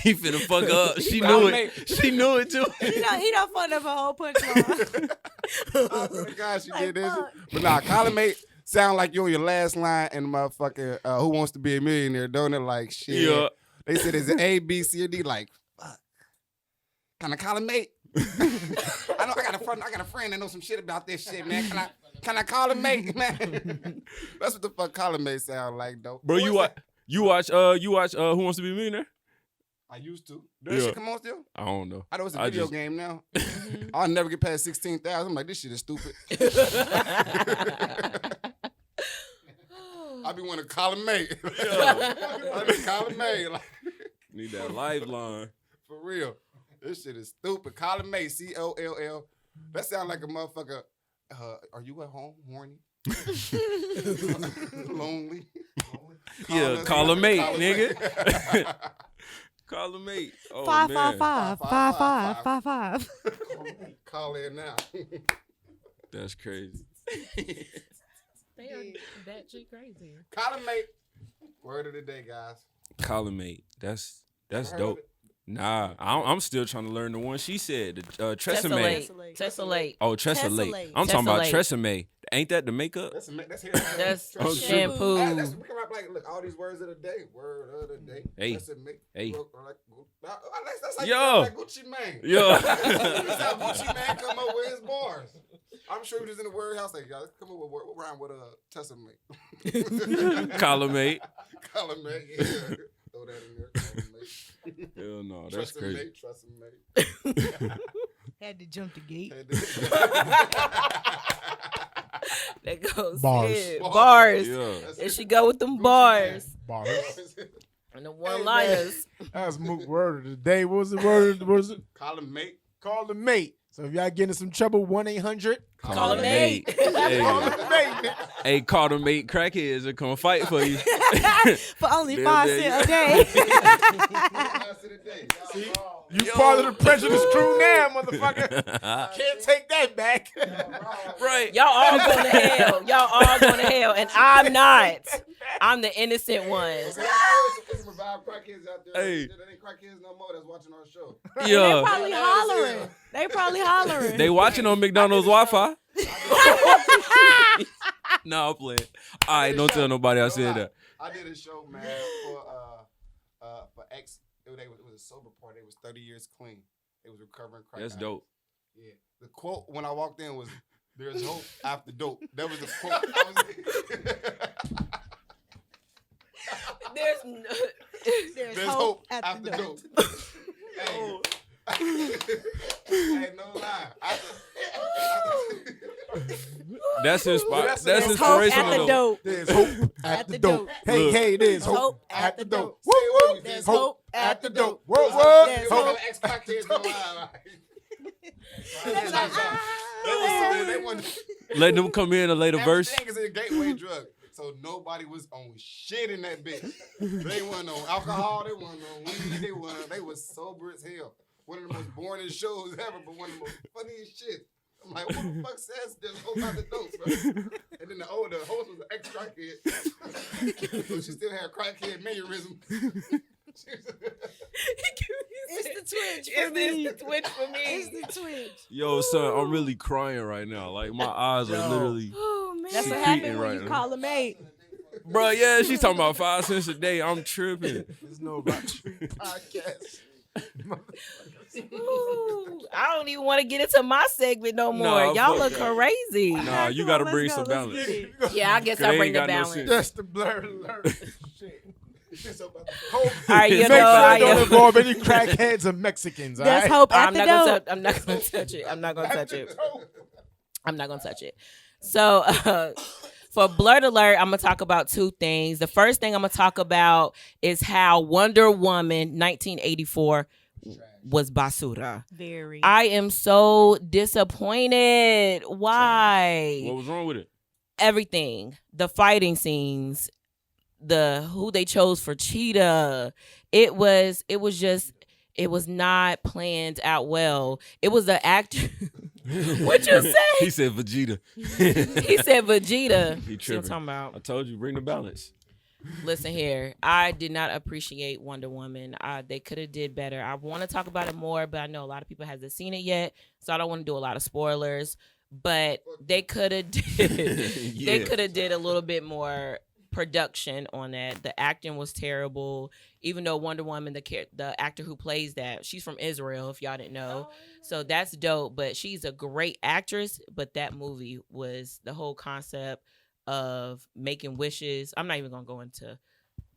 He finna fuck up. She knew it. She knew it too. he done fucked up a whole punchline. Oh my God, she Like, did this. fuck. But nah, collimate sound like you on your last line in the motherfucking Who Wants to Be a Millionaire, don't it? Like shit. Yeah. They said it's an A, B, C, or D. Like, fuck. Can I collimate? I know I got a friend that knows some shit about this shit, man. Can I collimate, man? That's what the fuck collimate sound like, though. Bro, you watch Who Wants to Be a Millionaire? I used to. Does that Yeah. shit come on still? I don't know. I know it's a I video just- game now. I'll never get past 16,000. I'm like, this shit is stupid. I be wanting to collimate. I be collimate. Like, Need that lifeline. for real. This shit is stupid. Collimate, C-O-L-L. That sound like a motherfucker. Are you at home, horny? Lonely? Yeah, us. call a mate, Call us. nigga. Call a mate. Oh, Five, man. five, five, five, five, five, five. Call in now. That's crazy. They are that shit crazy. Collimate. Word of the day, guys. Collimate. That's Heard of dope. it? Nah, I'm still trying to learn the one she said. The Tresemme. Tessellate. Oh, Tresellate. Tessellate. I'm talking about Tessellate. Tresemme. Ain't that the makeup? That's hair. That's Oh, shampoo. That's we come up like look all these words of the day. Word of the day. Hey. Hey. That's like, Yo. like Gucci Mane. Yo. That's how Gucci Mane come up with his bars. I'm sure he was in the word house like y'all come up with what rhyme with Tessellate. Collimate. Collimate. Yeah. Throw that in there. Collimate. Hell no, that's Trust crazy. him, mate. Trust him, mate. Had to jump the gate. That goes Bars. in. Bars. Yeah. And she go with them bars. Bars. And the one-liners. That's Mook word of the day. What was the word? What was it? Collimate. Call the mate. So if y'all get in some trouble, 1-800. Call a mate. Hey. Call the mate. Hey, call the mate crackheads and come fight for you. For only Damn, 5 damn. cents a day. See? You part of the prejudice crew now, motherfucker. Can't take that back. Right. Y'all all going to hell. Y'all all going to hell. And I'm not. I'm the innocent one. There's some revived crackheads out there. Hey. There ain't crackheads no more that's watching our show. They Yeah. probably hollering. They probably hollering. They watching on McDonald's Wi-Fi. No, I'm playing. All right, don't tell nobody I said that. I did a show, man, for ex. It was a sober party. It was 30 years clean. It was recovering crack. That's addicts. dope. Yeah. The quote when I walked in was, "There's hope after dope." That was the quote. I was, There's hope after dope. Hey. Hey, no lie. That's That's Hope inspirational. at the though. dope. There's hope at the dope. Hey, Look. hey, there's Hope hope at at the the dope. Say it with me. There's There's hope at the dope. What, what? There's Hope. hope. Ex-crackheads go live. They wanted Let them come in and lay the verse. Everything is a gateway drug. So nobody was on shit in that bitch. They wasn't on alcohol. They wasn't on weed. They was sober as hell. One of the most boring shows ever, but one of the most funniest shit. I'm like, what the fuck says there's hope out the dope, bro? And then the host was an ex-crackhead. So she still had crackhead mannerism. It's the twitch for me. It's the twitch for me. It's the twitch. Yo, son, I'm really crying right now. Like my eyes are literally. Oh, man. That's what Secreting happened when right you now. call a mate. Bro, yeah, she's talking about 5 cents a day. I'm tripping. There's no podcast. Ooh, I don't even want to get into my segment no more. Nah, Y'all fuck look that. crazy. Nah, you gotta bring some balance. Yeah, I guess They I ain't bring the got no balance. sense. That's the blerd alert. Shit. All right, you Make know, sure I Don't am. involve any crackheads or Mexicans, all There's right? hope at I'm the not gonna. dope. I'm not gonna touch it. I'm not gonna touch it. I'm not gonna touch it. So, for Blerd Alert, I'm gonna talk about 2 things. The first thing I'm gonna talk about is how Wonder Woman 1984 was basura. Very. I am so disappointed. Why? What was wrong with it? Everything, the fighting scenes, who they chose for Cheetah, it was not planned out well. It was the actor. What you say? He said Vegeta. He said Vegeta. He See what I'm tripping. talking about? I told you, bring the balance. Listen here, I did not appreciate Wonder Woman. They could have did better. I want to talk about it more, but I know a lot of people hasn't seen it yet, so I don't want to do a lot of spoilers. But they could have they could have did a little bit more production on that. The acting was terrible. Even though Wonder Woman, the actor who plays that, she's from Israel, if y'all didn't know. So that's dope. But she's a great actress. But that movie was the whole concept of making wishes. I'm not even gonna go into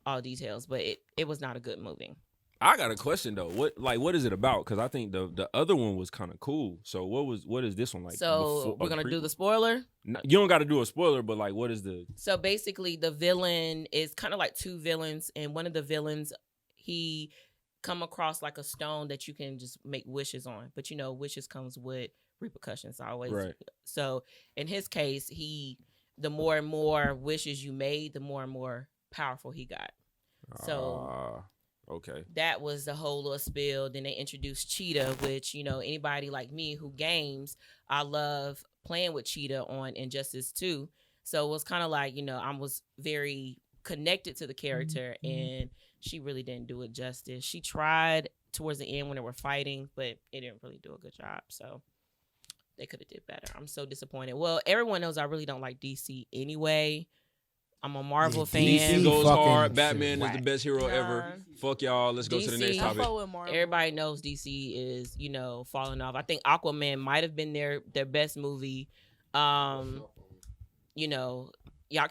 all details, but it was not a good movie. I got a question though. What is it about? Because I think the other one was kind of cool. So what is this one like? So we're gonna do the spoiler. No, you don't got to do a spoiler, but like, what is the? So basically, the villain is kind of like 2 villains, and one of the villains, he come across like a stone that you can just make wishes on. But you know, wishes comes with repercussions always. Right. So in his case, the more and more wishes you made, the more and more powerful he got. So okay. that was the whole little spill. Then they introduced Cheetah, which, you know, anybody like me who games, I love playing with Cheetah on Injustice 2. So it was kind of like, I was very connected to the character, and she really didn't do it justice. She tried towards the end when they were fighting, but it didn't really do a good job. So they could have did better. I'm so disappointed. Well, everyone knows I really don't like DC anyway. I'm a Marvel fan. DC goes fucking hard. shit Batman is whack. the best hero ever. Fuck y'all. Let's go to the next DC. topic. Everybody knows DC is, falling off. I think Aquaman might have been their best movie. Y'all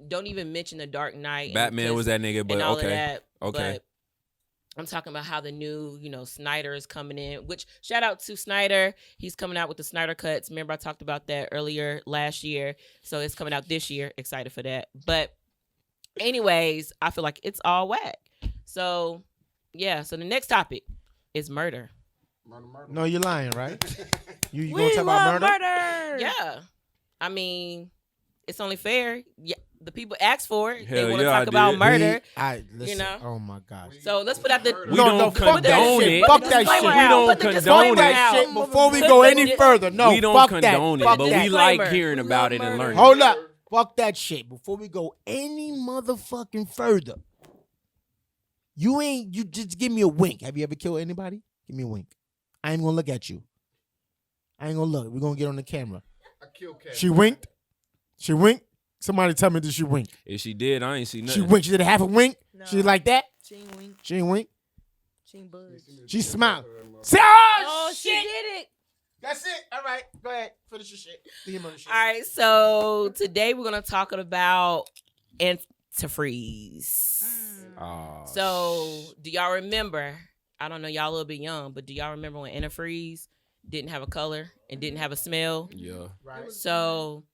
don't even mention The Dark Knight. Batman was that nigga, but and all okay. of that. Okay. But I'm talking about how the new, Snyder is coming in, which shout out to Snyder. He's coming out with the Snyder cuts. Remember I talked about that earlier last year. So it's coming out this year. Excited for that. But anyways, I feel like it's all whack. So yeah. So the next topic is murder. No, you're lying, right? You We gonna talk love about murder? murder. Yeah. I mean, it's only fair. Yeah. The people ask for it. Hell they want to yeah, I talk about did. murder. Listen, know? Oh my gosh. So let's put out the We No, don't no, fuck that condone shit. it. Fuck Put the that disclaimer shit. We out. don't Put the condone Fuck disclaimer that out. shit before we Put go the any di- further. No, we don't fuck condone that. it, Fuck but that. we like Disclaimer. hearing We about love it and murder. learning. Hold up. Fuck that shit. Before we go any motherfucking further, you just give me a wink. Have you ever killed anybody? Give me a wink. I ain't gonna look at you. I ain't gonna look. We're gonna get on the camera. I killed cat. She winked. She winked. Somebody tell me that she winked. If she did, I ain't see She nothing. winked. She did a half a wink. No. She like that. She ain't wink. She ain't wink. She ain't budge. She smiled. Say, oh, Oh, she shit. did it. That's it. All right. Go ahead. Finish your shit. Do your murder shit. All right, so today we're gonna talk about antifreeze. Oh, So, do y'all remember? I don't know, y'all a little bit young, but do y'all remember when antifreeze didn't have a color and didn't have a smell? yeah. Right. So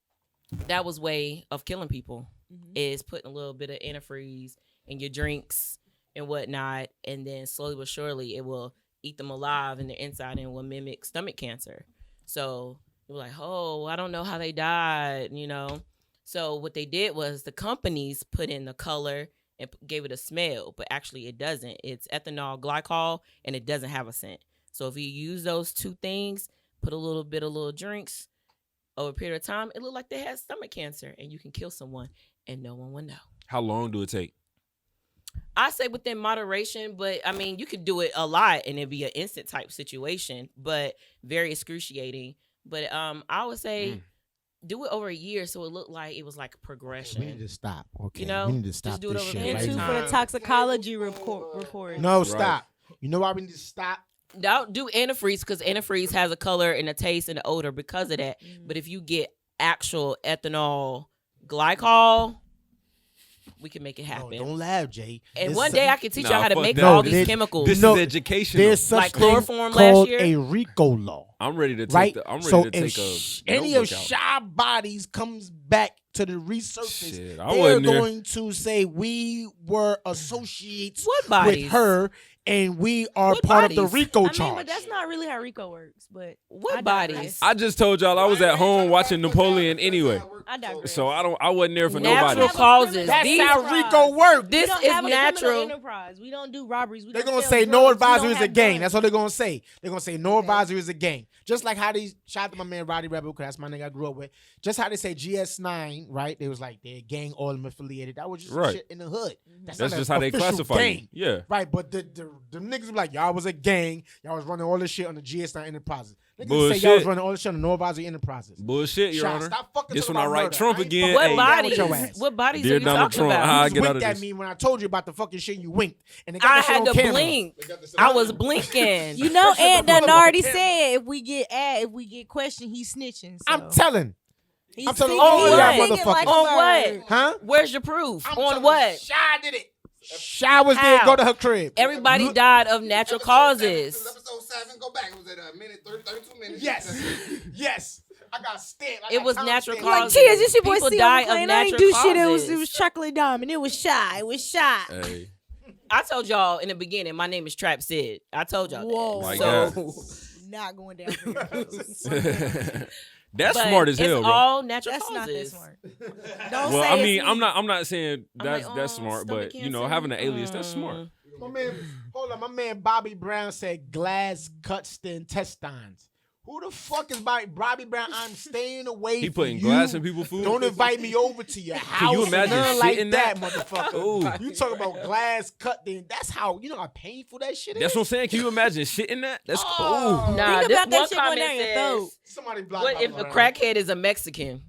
that was way of killing people. Mhm. Is putting a little bit of antifreeze in your drinks and whatnot, and then slowly but surely it will eat them alive in the inside and will mimic stomach cancer. So you're like, oh, I don't know how they died, So what they did was the companies put in the color and gave it a smell, but actually it doesn't. It's ethanol glycol, and it doesn't have a scent. So if you use those two things, put a little bit of little drinks over a period of time, it looked like they had stomach cancer, and you can kill someone, and no one would know. How long do it take? I say within moderation, but I mean, you could do it a lot and it'd be an instant type situation, but very excruciating. But I would say do it over a year so it looked like it was like progression. We need to stop. Okay. You know, we need to just stop do it this over shit. the And right two time. for now. the toxicology report. No, Right. stop. You know why we need to stop? Don't do antifreeze because antifreeze has a color and a taste and an odor because of that. But if you get actual ethanol glycol, we can make it No, happen. don't laugh, Jay. And There's one some- day I can teach Nah, y'all how to fuck make that. all No, these this- chemicals. This No, is educational. There's such Like thing chloroform last called year? a RICO law. I'm ready to take Right? the. I'm ready So to take if a any of notebook out. shy bodies comes back to the resurface, Shit, I they're wasn't there. going to say we were associates What bodies? with her and we are What part of bodies? the RICO I charge. mean, but that's not really how RICO works. But What I bodies? digress. I just told y'all I was at home watching Napoleon anyway, I digress. so I wasn't there for Natural nobody. have a causes. That's These- how RICO works. we This don't is have a criminal natural. enterprise. We don't do robberies. We They're don't gonna sell say drugs. no We advisory don't is a have gang. guns. That's what they're gonna say. They're gonna say no advisory is a gang. Just like how they shout out to my man Roddy Rebel, because that's my nigga I grew up with. Just how they say GS9, right? They was like they're gang all them affiliated. That was just Right. shit in the hood. That's not just an how they official classify you. gang. Yeah. Right, but the niggas be like, y'all was a gang. Y'all was running all this shit on the GS9 Enterprises. Niggas say Bullshit. y'all was running all this shit on the No Advisory Enterprises. Bullshit, Your Shot, Honor. stop fucking This talking when I about write murder. Trump I ain't again. fucking Hey. What down bodies? with your ass. What bodies Dear are you Donald talking Trump, about? how I You get out winked of at this. me when I told you about the fucking shit you winked. And they got I that shit had on to camera. blink. I was blinking. You know, Especially Aunt the done motherfucker already camera. said if we get questioned, he's snitching. So. I'm telling. He's I'm telling singing- all he's y'all singing motherfuckers. like a On bird. what? Huh? Where's your proof? I'm On telling what? Shy did it. Shy was there. How? Go to her crib. Everybody Look- died of natural causes. Episode 7, go back. It was at a minute 32 minutes. Yes. Yes. I got stamped. I It got was time natural stamped. Like, causes. cheers, this your boy People C. die of I ain't natural do shit. It causes. was chocolate diamond. It was shy. It was shy. Hey, I told y'all in the beginning, my name is Trapsyd. I told y'all Whoa. My that. God. Not going down for your that's But smart as hell, it's bro. all natural That's not that causes. smart. Don't Well, say I it's mean, me. I'm not saying I'm that's like, that's oh, smart, stomach but you know, cancer? having an alias, that's smart. My man, hold on. My man Bobby Brown said glass cuts the intestines. Who the fuck is Bobby Brown? I'm staying away He from putting you. glass in people's food. Don't invite me over to your house. you imagine nothing like shitting that, that? motherfucker? Ooh. You talk about glass cut, then that's how, you know how painful that shit is? That's what I'm saying. Can you imagine shitting that? That's Oh. Nah, Think this about that one shit going comment down your throat. says, Somebody block what my if a line. crackhead is a Mexican?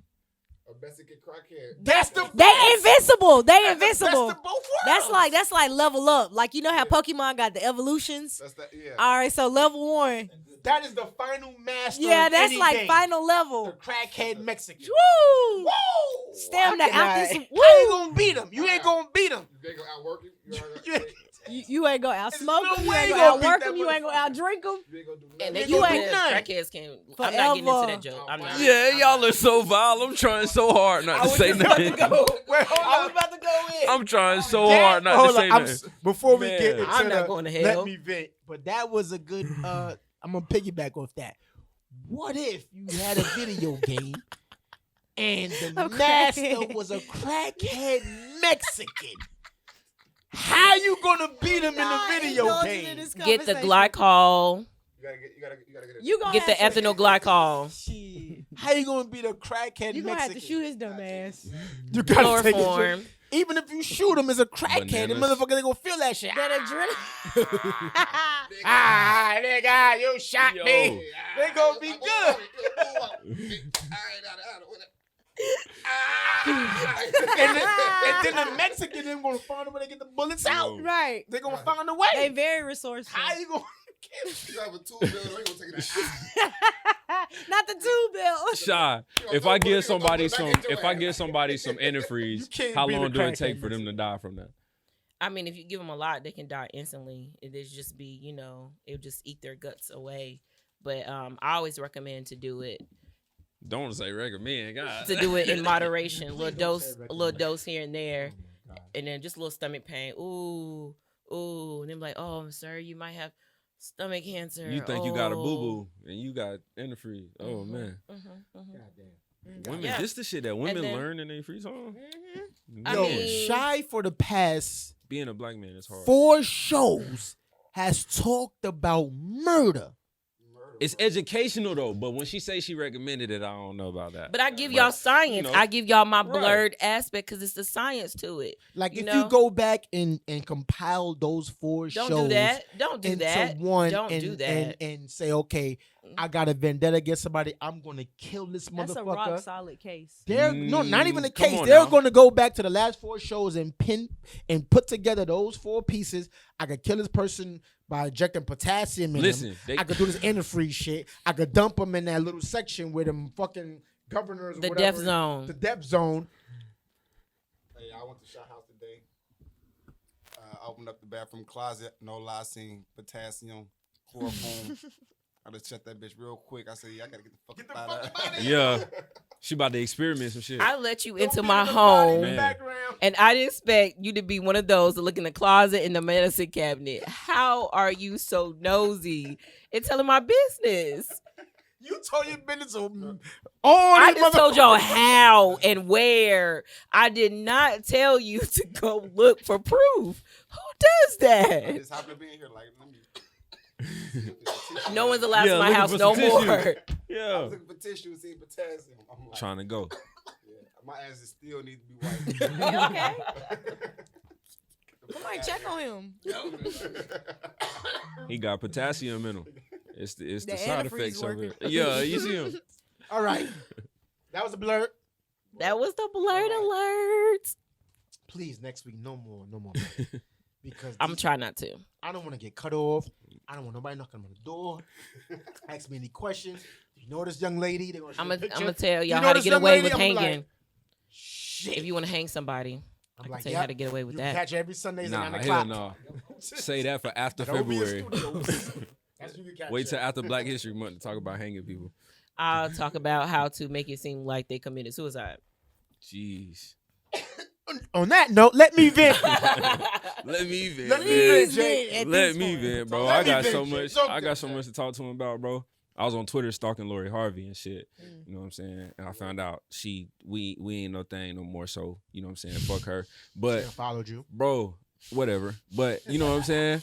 A Mexican crackhead. That's the They best. invincible. They That's invincible. the both worlds. That's like level up. Like you know how Pokemon got the evolutions. That's that. Yeah. All right, so level 1. That is the final master. Yeah, of that's any like game. final The level. crackhead Mexican. Woo! Woo! Stamina I cannot- out this. How you Woo! gonna beat him? You ain't gonna beat him. You ain't gonna outwork him. You You ain't You ain't gonna out smoke no him. You way ain't you gonna gonna outwork beat him. that You ain't gonna out drink him. gonna do And nothing. they You keep ain't saying none. crackheads can. I'm not getting into that joke. I'm not. Yeah, y'all are so vile. I'm trying so hard not to say nothing. Wait, hold on. about to go in. I'm trying so hard not to Hold say on, nothing. before we Man. get into I'm not the going to let hell. me vent, but that was a good. I'm gonna piggyback off that. What if you had a video game and the A master crackhead. was a crackhead Mexican? How you gonna beat him in the video game? Get the glycol. You gotta get it. You gonna Get the have to- ethanol glycol. Shit. How you gonna beat a crackhead You gonna Mexican? have to shoot his dumb ass. You gotta take it. Chloroform. Even if you shoot him as a crackhead, the Bananas. motherfucker they gonna feel that shit. That adrenaline. Ah, nigga, you shot Yo. me. They gonna be good. and then the Mexican them gonna find a way to get the bullets out. Right. They gonna find a way. They very resourceful. How you gonna? You have a tool bill, they gonna take it out. Not the two bill. Shy. If I give somebody some antifreeze, You can't how beat a long do it crackhead take for them Mexican. to die from that? I mean, if you give them a lot, they can die instantly. It just be, it would just eat their guts away. But I always recommend to do it Don't say recommend, God. to do it in moderation. Please little don't say dose, a little recommend. dose here and there, Oh my God. and then just a little stomach pain. Ooh, and then like, oh, I'm sorry, you might have stomach cancer. You think you got a Oh. boo boo and you got antifreeze? Oh man, women. Yeah. This the shit that women then- learn in their free time. I Yo, mean- Shy for the past Being a black man is hard. 4 shows has talked about murder. It's educational though, but when she say she recommended it, I don't know about that. But I give y'all science. know. I give y'all my Right. blurred aspect because it's the science to it. Like You if know? you go back and compile those 4 Don't shows do that. Don't do into that. one Don't and, do that. and say, okay, I got a vendetta against somebody. I'm gonna kill this That's a rock motherfucker. solid case. They're no, not even the Come case. on They're now. gonna go back to the last 4 shows and put together those 4 pieces. I could kill this person by injecting potassium in Listen, them. I could do this antifreeze shit. I could dump them in that little section with them fucking governors. Or The whatever, death zone. The depth zone. Hey, I went to shot house today. I opened up the bathroom closet. No lie, seen potassium, chloroform. I just shut that bitch real quick. I said, yeah, I gotta get the fuck out of here. Yeah, she about to experiment some shit. I let you Don't into be my in the body in home. the Man. background. And I didn't expect you to be one of those to look in the closet in the medicine cabinet. How are you so nosy and telling my business? You told your business on all I these just told y'all motherfuckers. how and where. I did not tell you to go look for proof. Who does I that? just happened to be in here like, let me. No one's allowed Yeah, to my looking house for no some tissue. more. I Yeah, was looking for tissue and seeing potassium. I'm like, trying to go. yeah, my ass is still need to be white. You okay? Somebody check on him. He got potassium in him. It's the The side antifreeze effects of working. it. Yeah, you see him. All right. That was a blur. That was the blurred alert. Please, next week, no more. Because I'm these- trying not to. I don't want to get cut off. I don't want nobody knocking on the door. Ask me any questions. You know this young lady? They're gonna show I'm a gonna picture. tell You y'all know how to this get young away lady? with I'm like, hanging. Shit. If you want to hang somebody, I I'm can like, tell you how yep. to get away with You that. catch her every Sundays at Nah, 9 hell o'clock. no. Say that for after Don't be in February. studios. That's when you catch Wait till her. after Black History Month to talk about hanging people. I'll talk about how to make it seem like they committed suicide. Jeez. On that note, let me vent. Let me vent. Let me man. vent, Jay. at Let this me point. vent, bro. Let I me got vent, so Jay. much. So I got so much to talk to him about, bro. I was on Twitter stalking Lori Harvey and shit. You know what I'm saying? And I found out we ain't no thing no more. So you know what I'm saying? Fuck her. But I followed you. bro, whatever. But you know what I'm saying?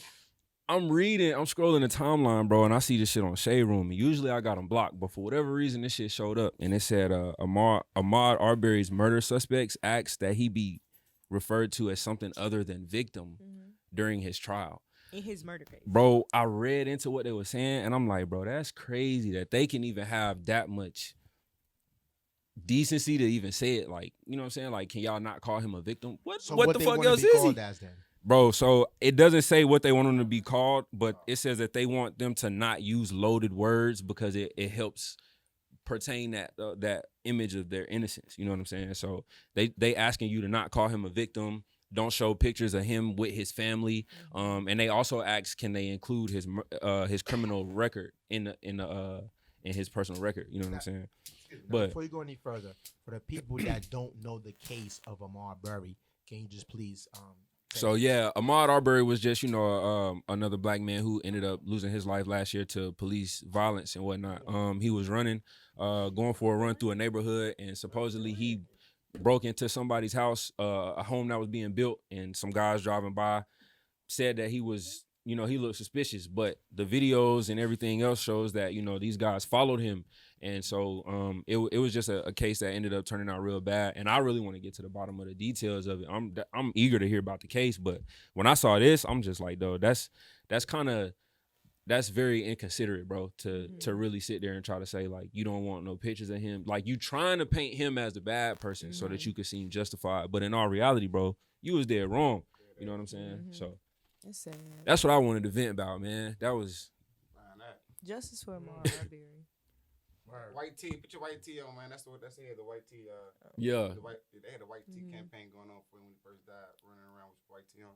I'm scrolling the timeline, bro, and I see this shit on Shade Room. And usually I got them blocked, but for whatever reason, this shit showed up, and it said Ahmaud Arbery's murder suspects asked that he be referred to as something other than victim during his trial. In his murder case. Bro, I read into what they were saying, and I'm like, bro, that's crazy that they can even have that much decency to even say it. Like, you know what I'm saying? Like, can y'all not call him a victim? What the fuck else is he? Bro, so it doesn't say what they want him to be called, but it says that they want them to not use loaded words because it helps pertain that image of their innocence. You know what I'm saying? So they asking you to not call him a victim. Don't show pictures of him with his family. And they also ask, can they include his criminal record in his personal record? You know what I'm saying? But before you go any further, for the people that don't know the case of Ahmaud Arbery, can you just please So yeah, Ahmaud Arbery was just, another black man who ended up losing his life last year to police violence and whatnot. He was running, going for a run through a neighborhood, and supposedly he broke into somebody's house, a home that was being built, and some guys driving by said that he was, he looked suspicious, but the videos and everything else shows that, these guys followed him. And so it was just a case that ended up turning out real bad. And I really want to get to the bottom of the details of it. I'm eager to hear about the case, but when I saw this, I'm just like, though, that's very inconsiderate, bro, to really sit there and try to say, like, you don't want no pictures of him. Like, you trying to paint him as the bad person so that you could seem justified. But in all reality, bro, you was dead wrong. You know what I'm saying? So that's sad. That's what I wanted to vent about, man. That was justice for Ahmaud Arbery. White tee, put your white tee on, man. That's what they had, the white tee. Yeah. They had a white tee campaign going on for when he first died, running around with white tee on.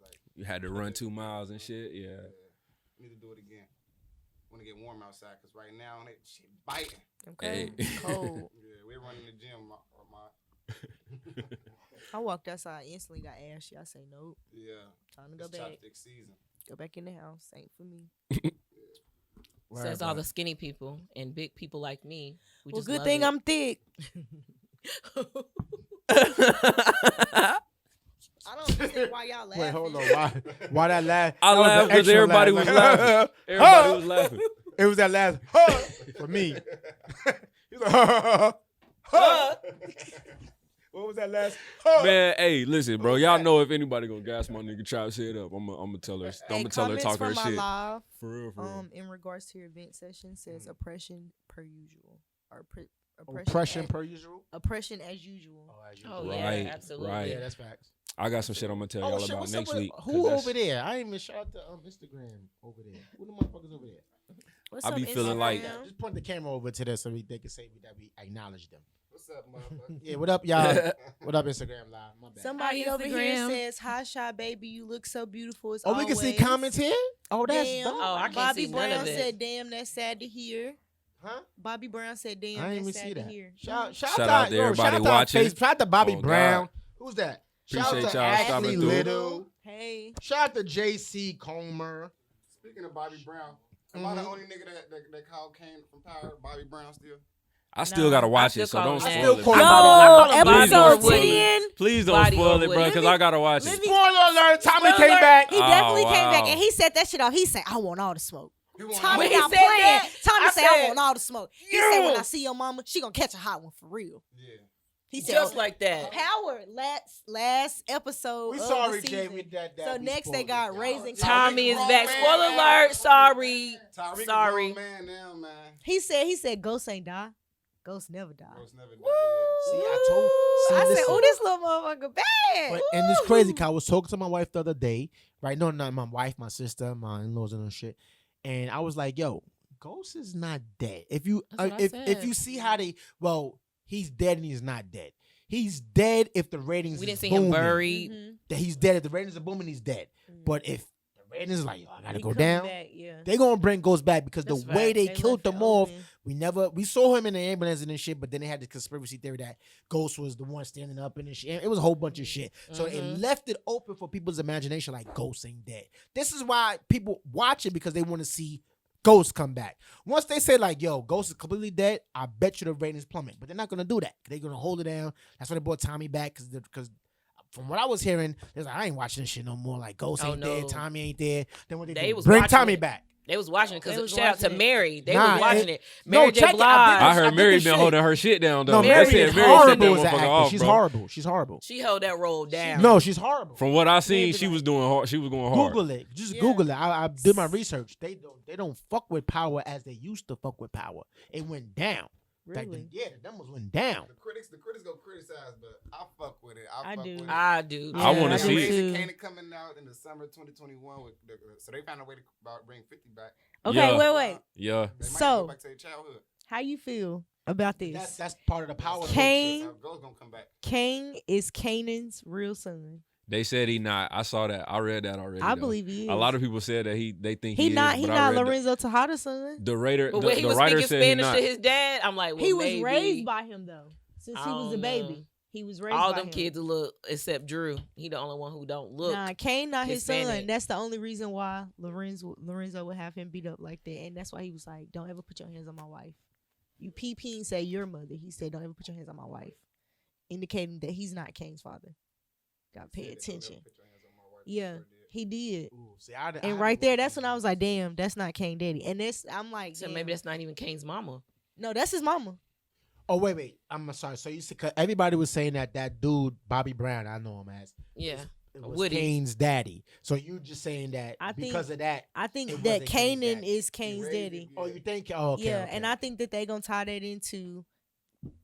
Like, you had to run 2 miles and shit. Yeah. Need to do it again. Want to get warm outside, cause right now that shit biting. Okay. Hey. Cold. Yeah, we're running the gym. I walked outside, instantly got ashy. I say nope. Yeah. Time to go back. Chopstick season. Go back in the house. Ain't for me. Says all the skinny people and big people like me. Well, good thing I'm thick. I don't understand why y'all laughing. Wait, hold on. Why that laugh? I laughed because everybody was laughing. Everybody was laughing. It was that last for me. He's like, what was that last? Man, hey, listen, bro. Y'all know if anybody gonna gas my nigga Trapsyd up, I'm gonna tell her. I'm gonna tell her to talk her shit. Live, for real. In regards to your event session, says oppression per usual or oppression per usual. Oppression as usual. Oh right, yeah, absolutely. Right. Yeah, that's facts. I got some shit I'm gonna tell y'all about next week. Who over there? I ain't even shout out to Instagram over there. Who the motherfuckers over there? What's I up, be feeling Instagram? like just point the camera over to them so they can say that we acknowledge them. What's up, motherfucker? Yeah, what up, y'all? What up, Instagram Live? My bad. Somebody Hi, over here Instagram. says, "Hi, shy baby, you look so beautiful." As Oh, we can see always." comments here. Oh, that's Damn. dope. Oh, I can't Bobby see none Brown of it. said, "Damn, that's sad to hear." Huh? Bobby Brown said, "Damn, I didn't that's even sad see to that. hear." Shout out to everybody shout watching. Shout out to Bobby Oh, Brown. God. Who's that? Appreciate shout y'all out to stopping Ashley through. Little. Hey, Shout out to JC Comer. Speaking of Bobby Brown, am I the only nigga that called Kane from Power? Bobby Brown still? I still gotta watch I it, so still don't call spoil him it. that. bro. yo, Please don't episode spoil it. 10. Please don't Body spoil or it, bro, wood. because I gotta watch let it. me- Spoiler alert! Tommy Spoiler came alert. back. He definitely came back, wow. and he said that shit off. He said, "I want all the smoke." Tommy When he not said playing. that, Tommy I said, "I said, want all the smoke." He said, "When I see your mama, she gonna catch a hot one for real." Yeah. He said, Just like that. Power last episode. We of sorry, the Jay. season. We that. So we next they spoiled got it, y'all. Raising Tommy is Grown back. man Spoiler now. alert. Sorry. Tyreek a Sorry. grown man now, man. He said, "Ghosts ain't die. Ghosts never die." Ghost never died. See, I told. See, I said, listen. "Oh, this little motherfucker bad." But, and it's crazy, cause I was talking to my wife the other day, right? No, not my wife, my sister, my in-laws and shit. And I was like, "Yo, Ghost is not dead. If you That's what I if said. you see how he's dead and he's not dead. He's dead if the ratings We didn't is see booming. him buried. Mhm. That he's dead if the ratings are booming, he's dead. Mhm. But if the ratings is like, yo, I gotta He go coming down, back, yeah. they gonna bring Ghost back because That's the way right. they They killed left it them off. open. We saw him in the ambulance and shit, but then they had the conspiracy theory that Ghost was the one standing up and shit. It was a whole bunch of shit. So it Mhm. left it open for people's imagination like Ghost ain't dead. This is why people watch it, because they want to see Ghost come back. Once they say like, yo, Ghost is completely dead, I bet you the ratings plummet. But they're not gonna do that. They're gonna hold it down. That's why they brought Tommy back, because from what I was hearing, it's like I ain't watching this shit no more. Like Ghost ain't there, no. Tommy ain't there. Then what they They do? was Bring watching Tommy it. back. They was watching it They because was shout out to watching it. Mary. They Nah, was watching it. no, Mary J. check it. Blige. I heard did Mary the been shit. holding her shit down though. No, They Mary said is Mary set horrible that as an motherfucker actor. off, She's bro. horrible. She's horrible. She held that role down. No, she's horrible. From what I seen, Mary she like- was doing hard. She was going hard. Google it. Just Yeah. Google it. I did my research. They don't fuck with Power as they used to fuck with Power. It went down. Like, Really? the numbers went down. The critics go criticize, but I fuck with it. I fuck do. with it. I do. I wanna I see do it. too. Raising Kanan coming out in the summer 2021 with so they found a way to bring 50 back. Okay, Yeah. wait. Yeah. They might So- go back to their childhood. How you feel about this? That's part of the Power. Kane- So Ghost gonna come back. Kane is Kanan's real son. They said he not. I saw that. I read that already. I though. believe he is. A lot of people said that they think he he not is, he but I not read Lorenzo Tejada's son. the writer. But The, when he the was writer speaking said he Spanish not. to his dad, I'm like, well, He was maybe. raised by him though. Since he I was a don't baby. know. He was raised All by them him. kids look except Drew. He the only one who don't look. Nah, Kane not his son. Hispanic. That's the only reason why Lorenzo would have him beat up like that. And that's why he was like, don't ever put your hands on my wife. You PP and say your mother. He said, don't ever put your hands on my wife. Indicating that he's not Kane's father. Gotta pay attention. Yeah, he did. Ooh, see, And right there, that's when I was like, damn, that's not Kane daddy. And this, I'm like, So damn. maybe that's not even Kane's mama. No, that's his mama. Oh wait. I'm sorry. So you said everybody was saying that dude Bobby Brown. I know him as. Yeah. It was Woody. Kane's daddy. So you just saying that I think- because of that. I think It that wasn't Kane's Kanan daddy. is Kane's raised daddy. him. Oh, you think? Oh, okay. Yeah, okay. and I think that they gonna tie that into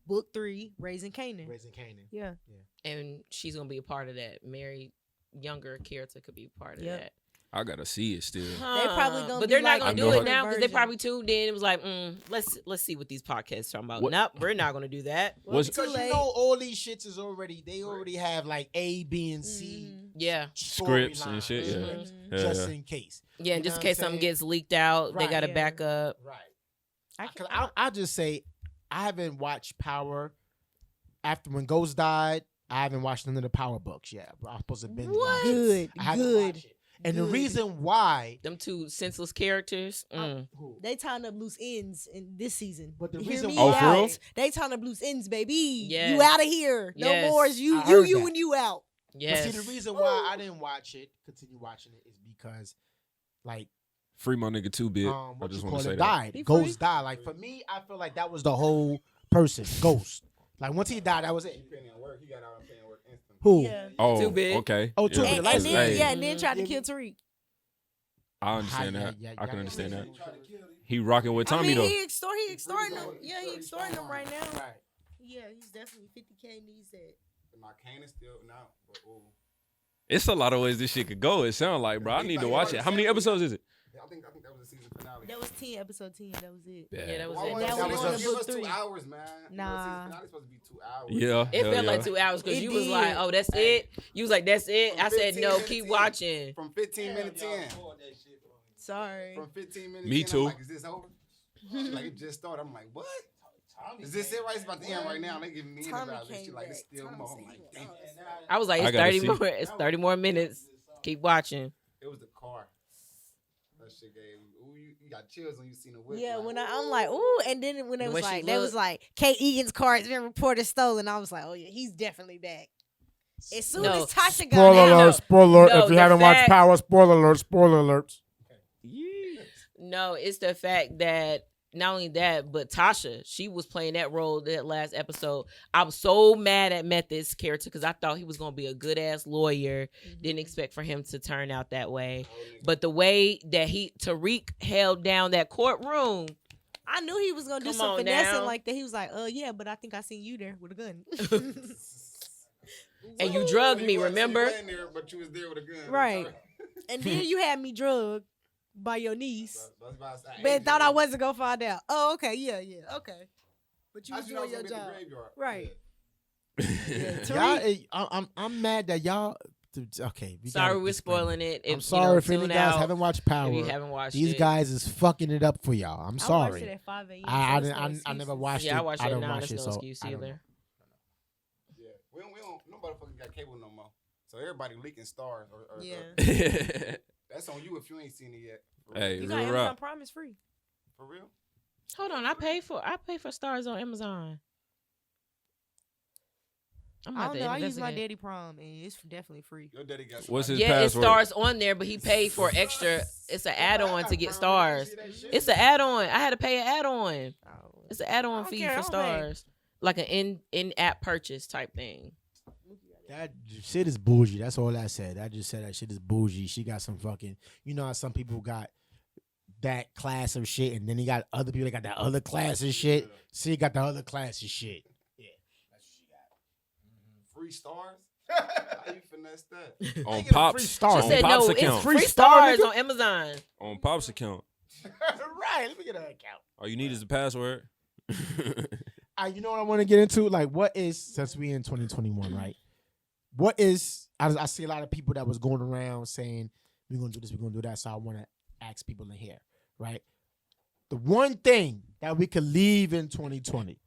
book 3, Raising Kanan. Raising Kanan. Yeah. And she's gonna be a part of that. Mary, younger character, could be a part of Yep. that. I gotta see it still. probably gonna but be they're not like gonna a do it different now because they version. probably tuned in. It was like, let's see what these podcasts talking about. What- Nope, we're not gonna do that. Well, Was- it's too Because you late. know all these shits is already they already have like A, B, and C Mhm. Yeah, Scripts and storylines, shit, yeah. Mhm. Yeah, just yeah. in case. yeah. You And just know in what case I'm something saying? gets leaked out, they Right, got to yeah. back up. Right. I Because can- I'll just say I haven't watched Power after when Ghost died. I haven't watched none of the Power books yet. I'm supposed to binge watch it. Good, I haven't good. watched it. And the Good. reason why, Them two senseless characters. who? They tying up loose ends in this season. But the You hear reason me why- Oh, for real? out? They tying up loose ends, baby. Yes. You out of here. No Yes. more. It's you, I heard that. and you out. Yes. But see, the reason why I didn't watch it, continue watching it, is because, like, Free my nigga too big. I what just you want call to say it, that. died. He Ghost free? died. Like for me, I feel like that was the whole person. Ghost. Like once he died, that was it. Depending on work, he got out and paying work instantly. Who? Yeah. Oh, Too big. okay. Oh, too Yeah. big. And, Like, and then, hey, yeah, and then tried to Mhm. kill Tariq. I understand Yeah, that. yeah, I can yeah. understand that. He tried to kill him. He rocking with Tommy I mean, though. he extorting them. Yeah, he extorting them right now. Right. Yeah, he's definitely 50K needs that. My Kanan still now, but It's a lot of ways this shit could go. It sounds like, bro. I need to watch it. How many episodes is it? I think that was the season finale. That was 10, episode 10. That was it. Yeah, that was Why it. wasn't That that was was on the give book us 2 3. hours, man. You know, Nah. season finale's supposed to be 2 hours. Yeah. It hell felt like yeah. 2 hours because It you was did. like, "Oh, that's Hey. it." You was like, "That's it." I said, 15 "No, minutes keep in. watching." From 15 minutes in. Sorry. From 15 minutes Me in, too. I'm like, is this over? She's like, it just started. I'm like, what? Is this it right? It's about to end right now. They giving me Tommy about this came shit like it's back. still Tommy more. said I'm he like, was damn. honest. I was like, I "It's gotta 30 see. more. It's 30 more minutes. Keep watching." It was the car. That shit gave ooh, you got chills when you seen the whip. Yeah, like, when I'm like, ooh, and then when The it way was she like, they was looked. like, Kate Egan's car has been reported stolen. I was like, oh yeah, he's definitely back. As soon No. as Tasha got Spoiler out, alert! Spoiler alert! No, If you the haven't watched fact- Power, spoiler alert! Spoiler alerts. No, it's the fact that not only that, but Tasha, she was playing that role that last episode. I was so mad at Method's character because I thought he was gonna be a good ass lawyer. Didn't expect for him to turn out that way. But the way that Tariq held down that courtroom, I knew he was gonna do Come some on finessing now. like that. He was like, yeah, but I think I seen you there with a gun. and you drugged me, remember? But you was there with a gun. Right. And then you had me drugged by your niece, That's why I said, but thought I wasn't gonna find out. Oh, okay, yeah, okay. But you I was just know I doing was your gonna be at the job, graveyard. right? Y'all, I'm mad that y'all. Okay, we Sorry, gotta we're disclaimer. spoiling it. If, I'm sorry if any tune guys out haven't watched Power. if you haven't watched These it. guys is fucking it up for y'all. I'm I watched it sorry. at 5 a.m. I so it's no never excuses. watched it. Yeah, I watched it don't now. watch There's it, no so excuse I don't know. either. Yeah, we don't. No motherfuckers got cable no more. So everybody leaking stars. Or Yeah. that's on you if you ain't seen it yet. For Hey, You real. got real Amazon rap. Prime is free. For real. Hold on, I pay for stars on Amazon. I'm I about don't to know. I use my investigate. daddy prom, and it's definitely free. Your daddy got What's his Yeah, password? it stars on there, but he paid for extra. It's an add-on to get stars. It's an add-on. I had to pay an add-on. Oh, It's an I add-on don't fee care, for I'll pay. stars, like an in-app purchase type thing. That shit is bougie. That's all I said. I just said that shit is bougie. She got some fucking. You know how some people got that class of shit, and then he got other people that got that other class of shit. She got the other class of shit. Yeah, that's what she got. free stars. How you finesse that? On Get a Pops. free star. She On said Pops no, account. it's free Free star, stars nigga. on Amazon. On Pops account. Right. Let me get an account. All you need is the password. You know what I want to get into? Like, what is, since we in 2021, right? What is, I see a lot of people that was going around saying, we're going to do this, we're going to do that. So I want to ask people in here, right? The one thing that we could leave in 2020.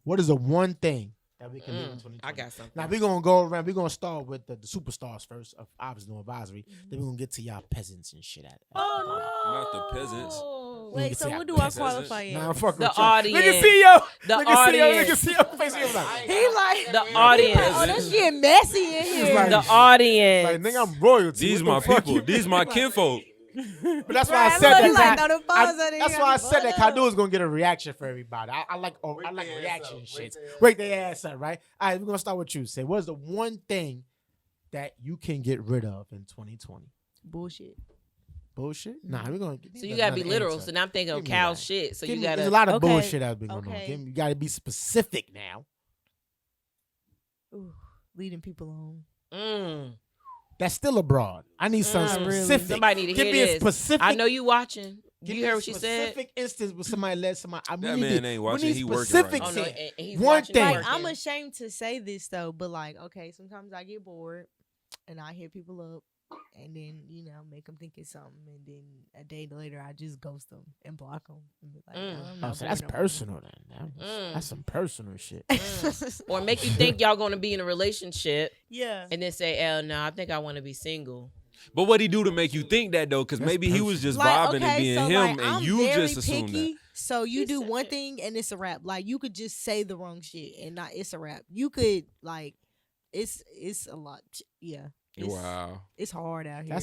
What is the one thing that we can leave in 2020? I got something. Now, we're going to go around. We're going to start with the superstars first, of obviously NoAdvisory. Then we're going to get to y'all peasants and shit. Oh no! Not the peasants. Wait, so what do I qualify in? Nah, I'm fucking The with y'all. audience. Look at CEO. The Look at CEO. Look at audience. CEO face. He was like, He like The audience. oh, that shit messy in It's here. like- The audience. like, nigga, I'm royalty. These What my the fuck people. you- These my kinfolk. But that's why I Right, said look, that. he like, throw the balls out there, That's you why I got said that. butter. Kadu is gonna get a reaction for everybody. I like their ass reaction up. shit. Wake Wake their ass up, right? All right, we're gonna start with you. Say, what is the one thing that you can get rid of in 2020? Bullshit. Bullshit? Nah, we're gonna. So you gotta be another literal. answer. So now I'm thinking of Give me cow that. shit. So Give you me- gotta. There's a lot of Okay, bullshit that's been going on. okay. You gotta be specific now. Ooh, leading people on. That's still abroad. I need something Really? specific. Somebody need to Give hear me a this. specific. I know you watching. Give You me heard a what she said. Specific instance with somebody let somebody. I That need man to- ain't we watching, need he working right specific now. Oh no, shit. and he's One watching. thing. Like, working. I'm ashamed to say this though, but like, okay, sometimes I get bored and I hit people up and then, make them think it's something. And then a day later, I just ghost them and block them. And be like, no, I'm Oh, not so that's bored no more. personal then. That's some personal shit. Or make you think y'all gonna be in a relationship Yeah. and then say, "Oh no, I think I want to be single." But what he do to make you think that though? Because That's maybe he was just Like, vibing and okay, being so, him, like, and I'm you very just assume picky, that. So you He do said one it. thing and it's a rap. Like you could just say the wrong shit and not it's a rap. You could like it's a lot. Yeah. It's, Wow. It's hard out here.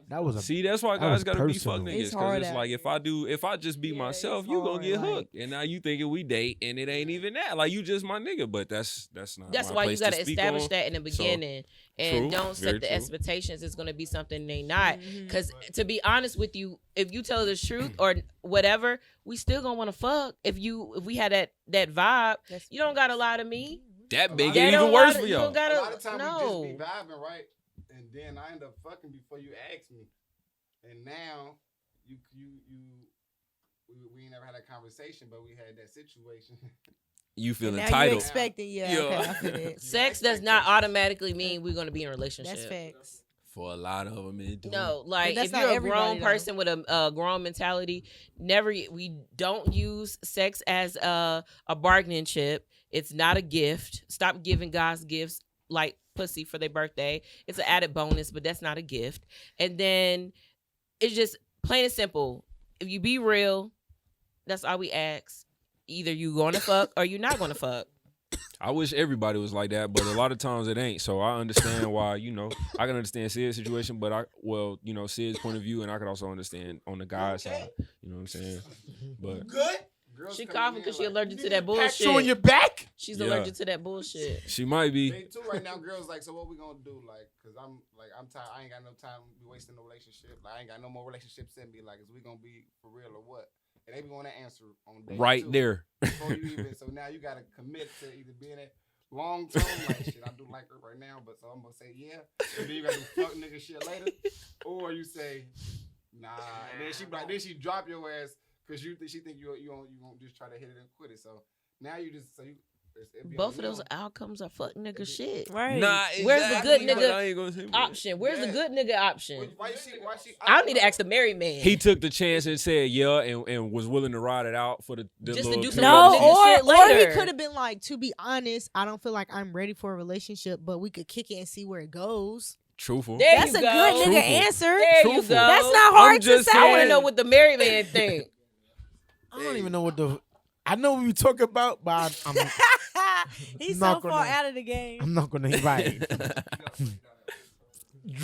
That was a See, that's why that was guys gotta be personal. fuck niggas. It's Because hard it's out like if I just be Yeah, myself, it's you gonna hard, get like- hooked. And now you thinking we date and it ain't even that. Like you just my nigga, but that's not That's my why you place gotta to speak establish on. that in the So, beginning, and true, don't very set the true. expectations. It's gonna be something they not. Mhm. Because to be honest with you, if you tell the truth or whatever, we still gonna want to fuck. If we had that vibe, That's- you don't gotta lie to me. That A make lot it of- even don't worse gotta- for you y'all. don't gotta- A lot of times no. we just be vibing, right? And then I end up fucking before you ask me. And now we ain't never had that conversation, but we had that situation. You feel now you're entitled. expecting, yeah. Yeah. Okay, I feel it. Sex does not automatically mean we're gonna be in a relationship. That's facts. For a lot of them, it do. No, like that's if not you're a everybody, grown though. person with a grown mentality, we don't use sex as a bargaining chip. It's not a gift. Stop giving guys gifts like pussy for their birthday. It's an added bonus, but that's not a gift. And then it's just plain and simple. If you be real, that's all we ask. Either you gonna fuck or you not gonna fuck. I wish everybody was like that, but a lot of times it ain't. So I understand why, I can understand Sid's situation, but Sid's point of view, and I can also understand on the guy's side. You know what I'm saying? But good. Girls She coming coughing in because she like, allergic to that Pat bullshit. you on your back. She's Yeah. allergic to that bullshit. she might be. They too right now, girls like, so what we gonna do? Like, cause I'm tired. I ain't got no time to be wasting no relationship. Like, I ain't got no more relationships in me. Like, is we gonna be for real or what? And they be want to answer on day Right two there. before you even. So now you gotta commit to either being a long term like shit. I do like her right now, but so I'm gonna say yeah. And then you gotta do fuck nigga shit later, or you say nah, and then she drop your ass because she think you won't just try to hit it and quit it. So now you just it be Both on of those you. outcomes are fuck nigga shit. Right. Nah, Where's the good exactly, but nigga I ain't gonna say that. Option. Where's the Yeah. good nigga option? Why she? I need to ask the married man. He took the chance and said yeah, and was willing to ride it out for the Just to little do period some No, of nigga season. shit or he later. could have been like, to be honest, I don't feel like I'm ready for a relationship, but we could kick it and see where it goes. Truthful. There That's you a go. good nigga Truthful. answer. There you Truthful. go. That's not I'm hard to just say. I want to saying- know what the married man think. I don't even know what I know what we talk about, but I'm He's Not so far gonna- out of the game. I'm not gonna right.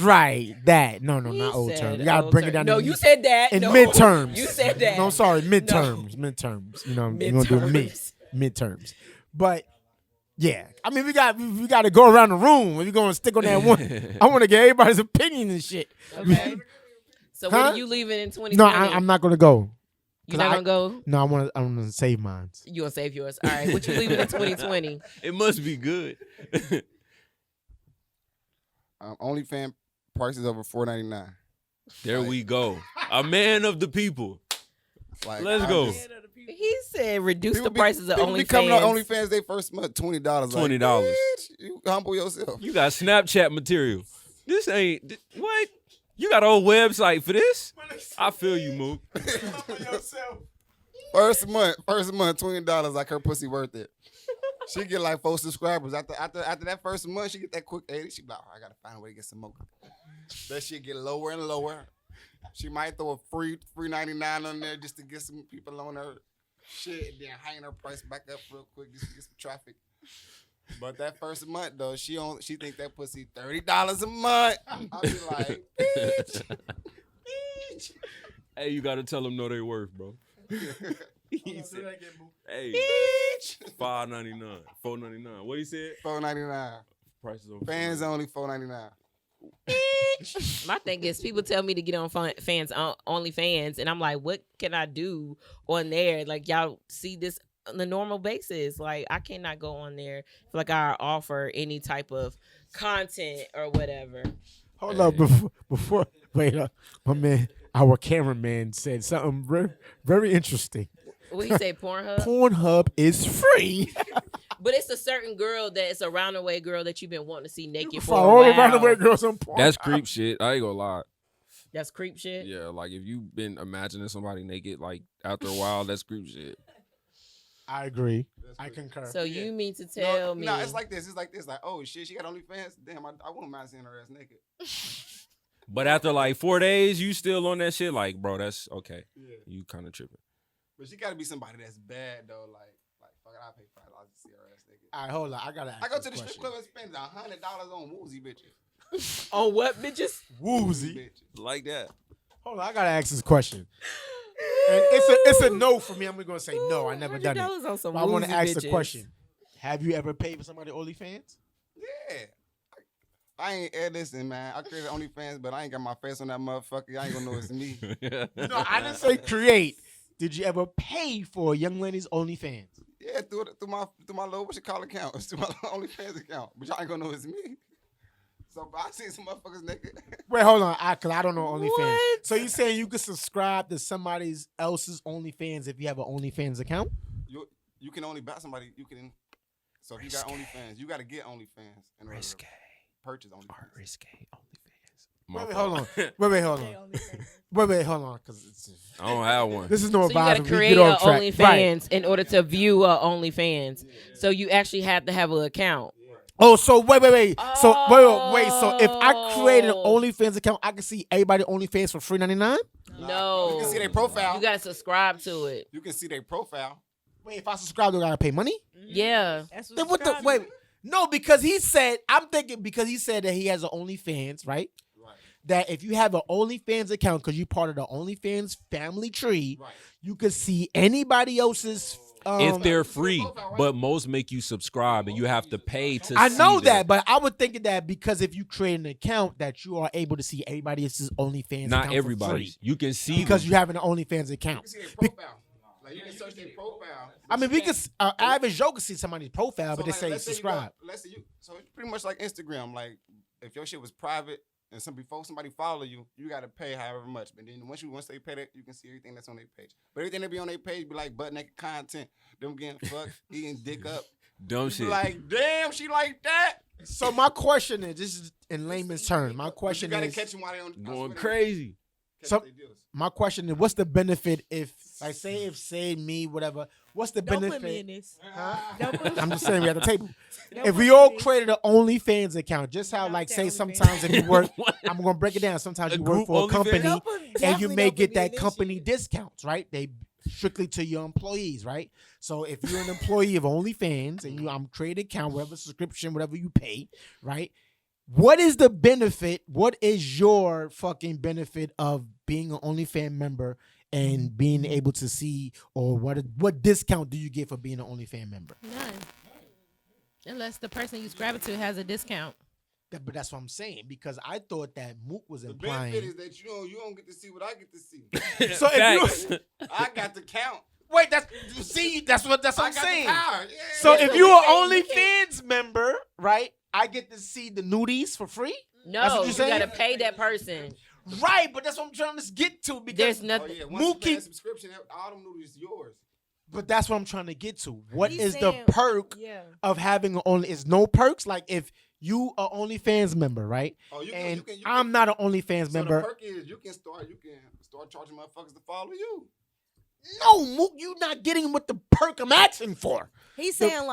Right, that. No, He not old said term. You gotta old bring term. it down. No, to you said that. in No. midterms. You said that. No, sorry, midterms. Midterms. You know, we're gonna do midterms. But yeah, I mean, we got to go around the room. We're gonna stick on that one. I want to get everybody's opinion and shit. Okay. So Huh? what are you leaving in 2020? No, I'm not gonna go. You're not gonna go. No, I'm gonna save mine. You gonna save yours? All right. What you leaving in 2020? It must be good. OnlyFans prices over $4.99. There we go. A man of the people. Like, Let's I'm go. just- He said reduce People the prices of people be coming on OnlyFans. OnlyFans they first month $20. $20. Like, bitch, you humble yourself. You got Snapchat material. This ain't what? You got a whole website for this? I feel you, Mook. First month, $20. Like her pussy worth it. She get like 4 subscribers. After that first month, she get that quick 80. She be like, oh, I gotta find a way to get some more. That shit get lower and lower. She might throw a free $99 on there just to get some people on her shit, and then hang her price back up real quick just to get some traffic. But that first month though, she think that pussy $30 a month. I be like, bitch. Hey, you gotta tell them no they worth, bro. He said, hey, $5.99, $4.99. What he said? $4.99. Prices on Fans only $4.99. My thing is, people tell me to get on OnlyFans, and I'm like, what can I do on there? Like, y'all see this on a normal basis. Like, I cannot go on there. Like, I offer any type of content or whatever. Hold up, before wait up, my man, our cameraman said something very interesting. What he say, Pornhub? Pornhub is free. But it's a certain girl that it's a roundaway girl that you've been wanting to see naked for a All while. around the way, girls on Pornhub. That's creep shit. I ain't gonna lie. That's creep shit. Yeah, like if you've been imagining somebody naked, like after a while, that's creep shit. I agree. I concur. So you mean to tell me? No, it's like this. It's like this. Like, oh shit, she got OnlyFans. Damn, I wouldn't mind seeing her ass naked. But after like 4 days, you still on that shit. Like, bro, that's okay. Yeah. You kind of tripping. But she got to be somebody that's bad though. Like fuck it, I'll pay $5 to see her ass naked. All right, hold on. I gotta ask I go this to the strip question. club and spend $100 on woozy bitches. On what, bitches? Woozy. Bitches. Like that. Hold on, I gotta ask this question. And it's a no for me. I'm gonna say no. I never done it. $100 on some But I want to woozy ask the bitches. question: have you ever paid for somebody OnlyFans? Yeah. I ain't listen, man. I created OnlyFans, but I ain't got my face on that motherfucker. I ain't gonna know it's me. No, I didn't say create. Did you ever pay for a young lady's OnlyFans? Yeah, through my little what you call account. It's through my OnlyFans account, but y'all ain't gonna know it's me. So I seen some motherfuckers naked. Wait, hold on, cause I don't know OnlyFans. What? So you saying you could subscribe to somebody else's OnlyFans if you have an OnlyFans account? You can only buy somebody. You can. So if you got OnlyFans, you got to get OnlyFans in order to purchase OnlyFans. Risque OnlyFans. Wait, hold on. Wait, hold on. Wait, hold on, cause it's I don't have one. this is no So you gotta advisory. create Get a off track. OnlyFans Right. in order to view a OnlyFans. So you actually have to have an account. Oh, so wait. So wait. So if I created an OnlyFans account, I can see everybody OnlyFans for $3.99. No. You can see their profile. You gotta subscribe to it. You can see their profile. Wait, if I subscribe, do I gotta pay money? Yeah. That's Then what the subscribing. wait? No, because he said I'm thinking because he said that he has an OnlyFans, right? Right. That if you have an OnlyFans account, because you're part of the OnlyFans family tree, Right. you could see anybody else's. If they're free, but most make you subscribe and you have to pay to I see know them. that, but I would think that because if you create an account, that you are able to see everybody else's OnlyFans. Not account for everybody. free. You can see Because them. you have an OnlyFans You account. can see their profile. Like you can search their profile. I mean, we can. Average Joe can see somebody's profile, but they like, say let's you subscribe. go- let's say you. So it's pretty much like Instagram. Like if your shit was private and before somebody follow you, you gotta pay however much. But then once they pay that, you can see everything that's on their page. But everything that be on their page be like butt naked content, them getting fucked, eating dick up. Dumb You shit. be like, damn, she like that. So my question is, this is in layman's terms. My You question gotta is, catch them while they on Going Twitter. crazy. Catch So- their deals. my question is, what's the benefit if, like, say me, whatever, what's the Don't benefit? put me in this. Huh? Don't put I'm just saying we at the table. Don't If put we me all in this. created an OnlyFans account, just how, Don't like, say say OnlyFans. sometimes if you work, I'm gonna break it down. Sometimes A you work group for a OnlyFans? company Don't put- and you definitely may don't put get me in that this company shit. discounts, right? They strictly to your employees, right? So if you're an employee of OnlyFans and I'm creating an account, whatever subscription, whatever you pay, right? What is the benefit? What is your fucking benefit of being an OnlyFans member and being able to see, or what discount do you get for being an OnlyFans member? None. Unless the person you subscribe to has a discount. But that's what I'm saying, because I thought that Mook was The implying. benefit is that you don't get to see what I get to see. So if you I got the count. wait, that's what I I'm got saying. the power. Yeah. So Yeah, if so you're we an can't- OnlyFans member, right, I get to see the nudies for free. That's No, what you you're saying? gotta pay that person. Right, but that's what I'm trying to get to, because There's Oh nothing. yeah, once you pay Mookie- that subscription, all them noodles is yours. but that's what I'm trying to get to. What He's is saying- the perk Yeah. of having an only? Is no perks? Like if you are OnlyFans member, right? Oh, you And can, I'm not an OnlyFans so member. the perk is you can start charging motherfuckers to follow you. No, Mook, you not getting what the perk I'm asking for. He's saying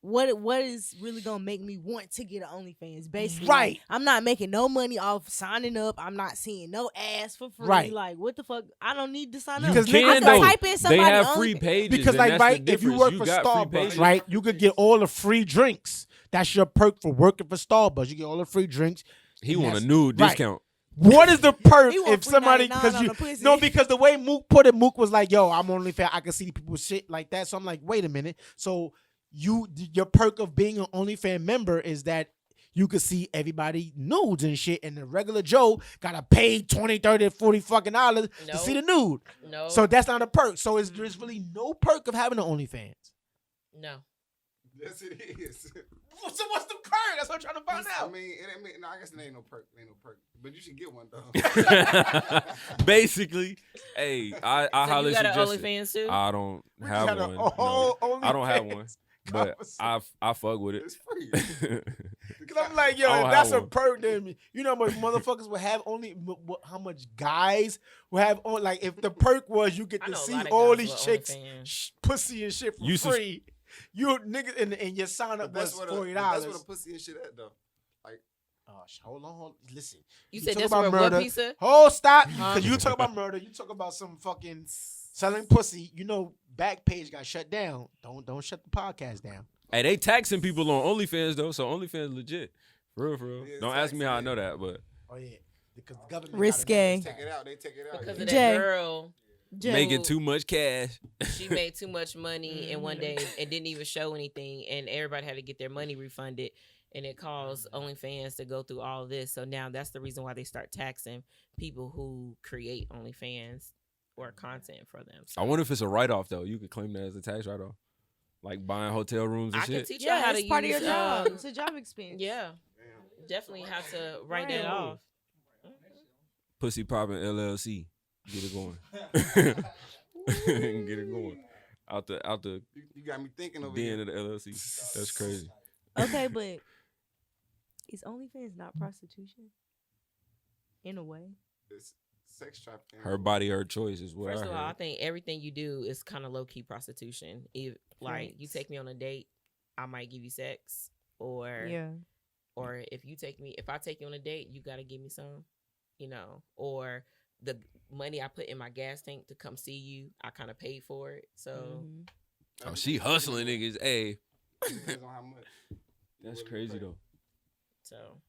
what is really gonna make me want to get an OnlyFans? Basically, Right. like, I'm not making no money off signing up. I'm not seeing no ass for free. Right. Like, what the fuck? I don't need to sign You up. Because can I can though. type in They somebody have free only- pages. Because and like that's right, the if you difference. work for got free Starbucks, pages. right, you could get all the free drinks. That's your perk for working for Starbucks. You get all the free drinks. He And want a that's- new right. discount. What is the perk He want if free somebody 99 because on you the pussy. no because the way Mook put it, Mook was like, "Yo, I'm only fan. I can see people shit like that." So I'm like, "Wait a minute." So your perk of being an OnlyFans member is that you could see everybody nudes and shit, and the regular Joe gotta pay 20, 30, 40 fucking dollars to see the nude. No. So that's not a perk. So there's really no perk of having an OnlyFans. no. Yes, it is. So what's the perk? That's what I'm trying to find I out. mean, no, I guess it ain't no perk. It ain't no perk. But you should get one though. Basically, hey, I So highly you got an suggest it. OnlyFans too? I don't We have just had one. a No. whole I don't have OnlyFans one, but conversation. I fuck with It's free. it. Cause I'm like, yo, I don't if that's have a one. perk, then you know how much motherfuckers would have how much guys would have on. Like, if the perk was you get I to know a see lot of all guys these with chicks, OnlyFans. pussy and shit for You sus- free, you nigga, and your sign up But that's was what $40. that's what a pussy and shit at though. Oh, hold on, listen. You said talk that's about where murder. what pizza? Oh, stop! Huh? Because you talk about murder, you talk about some fucking selling pussy. You know, Backpage got shut down. Don't shut the podcast down. Hey, they taxing people on OnlyFans though, so OnlyFans legit. For real, for real. Yeah, Don't ask me how I taxing, know that, but Oh yeah, because the government Risque. Take it out. They take it out. Because of Jay. that girl. Jay. making too much cash. She made too much money in one day and didn't even show anything, and everybody had to get their money refunded, and it caused OnlyFans to go through all of this. So now that's the reason why they start taxing people who create OnlyFans or content for them. So I wonder if it's a write off though. You could claim that as a tax write off, like buying hotel rooms and I can shit. teach you how Yeah, to it's part of use. your job. It's a job expense. Yeah, definitely have to write that Right. off. Pussy popping LLC. Get it going. Get it going. Out the You got me thinking over den here. of the LLC. That's crazy. Okay, but is OnlyFans not prostitution? In a way. It's sex trafficking. Her body, her choice is what First I of all, I heard. think everything you do is kind of low key prostitution. If like you Thanks. take me on a date, I might give you sex, or Yeah. or if I take you on a date, you gotta give me some, or the money I put in my gas tank to come see you, I kind of paid for it. So Mhm. Oh, she hustling niggas. Hey, Depends on how much. that's crazy though. so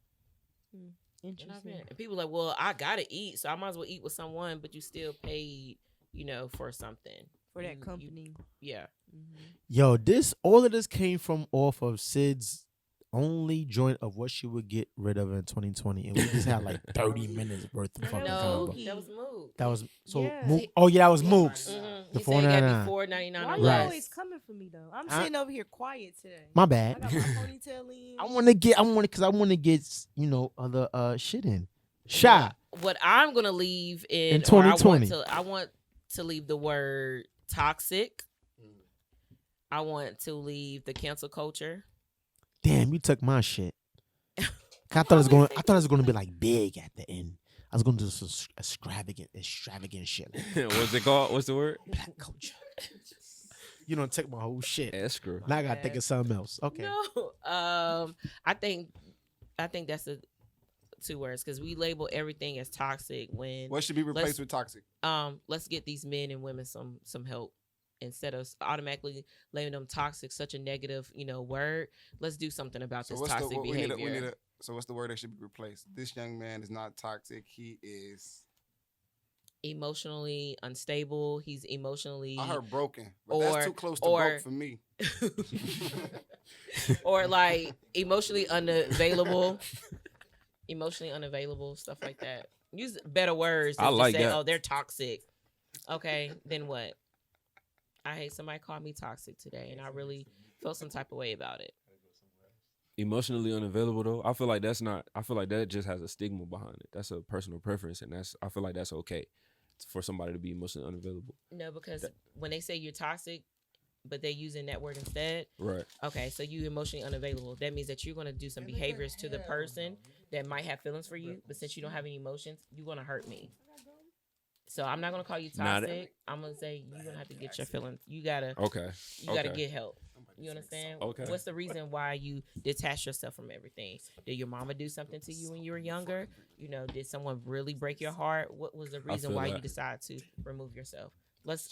you know what I Interesting. mean? And people like, well, I gotta eat, so I might as well eat with someone, but you still paid, for something. For that You- company. Yeah. Mhm. Yo, all of this came from off of Sid's only joint of what she would get rid of in 2020, and we just had like 30 minutes worth of No, fucking that was combo. Mookie. That was Mook. That was so. Yeah. Mook, oh yeah, that was Mook's. Mm-hmm. The He said he got $4.99. me $4.99 Why on you Right. always coming for me though? I'm I- sitting over here quiet today. My I bad. got my ponytail in. I want to get other shit in. Shot. What I'm gonna leave In or I 2020. want to leave the word toxic. I want to leave the cancel culture. Damn, you took my shit. I thought it was gonna be like big at the end. I was gonna do some extravagant shit. Like What's it called? What's the word? black culture. You don't take my whole shit. Escrow. Now I gotta think of something else. Okay. No, I think that's two words because we label everything as toxic when What should be replaced with toxic? let's get these men and women some help instead of automatically labeling them toxic, such a negative, word. Let's do something about this toxic behavior. So what's the word that should be replaced? This young man is not toxic. He is emotionally unstable. He's emotionally I heard broken, but that's too close to broke for me. or like emotionally unavailable. Emotionally unavailable, stuff like that. Use better words than I like say, that. oh, they're toxic. Okay, then what? I hate somebody called me toxic today, and I really felt some type of way about it. Emotionally unavailable though, I feel like that just has a stigma behind it. That's a personal preference, and I feel like that's okay for somebody to be emotionally unavailable. No, because when they say you're toxic, but they're using that word instead. Right. Okay, so you emotionally unavailable. That means that you're going to do some behaviors to the person that might have feelings for you, but since you don't have any emotions, you're going to hurt me. So I'm not going to call you toxic. I'm going to say you're going to have to get your feelings. You got to get help. You understand? Okay. What's the reason why you detach yourself from everything? Did your mama do something to you when you were younger? Did someone really break your heart? What was the reason why you decided to remove yourself? Let's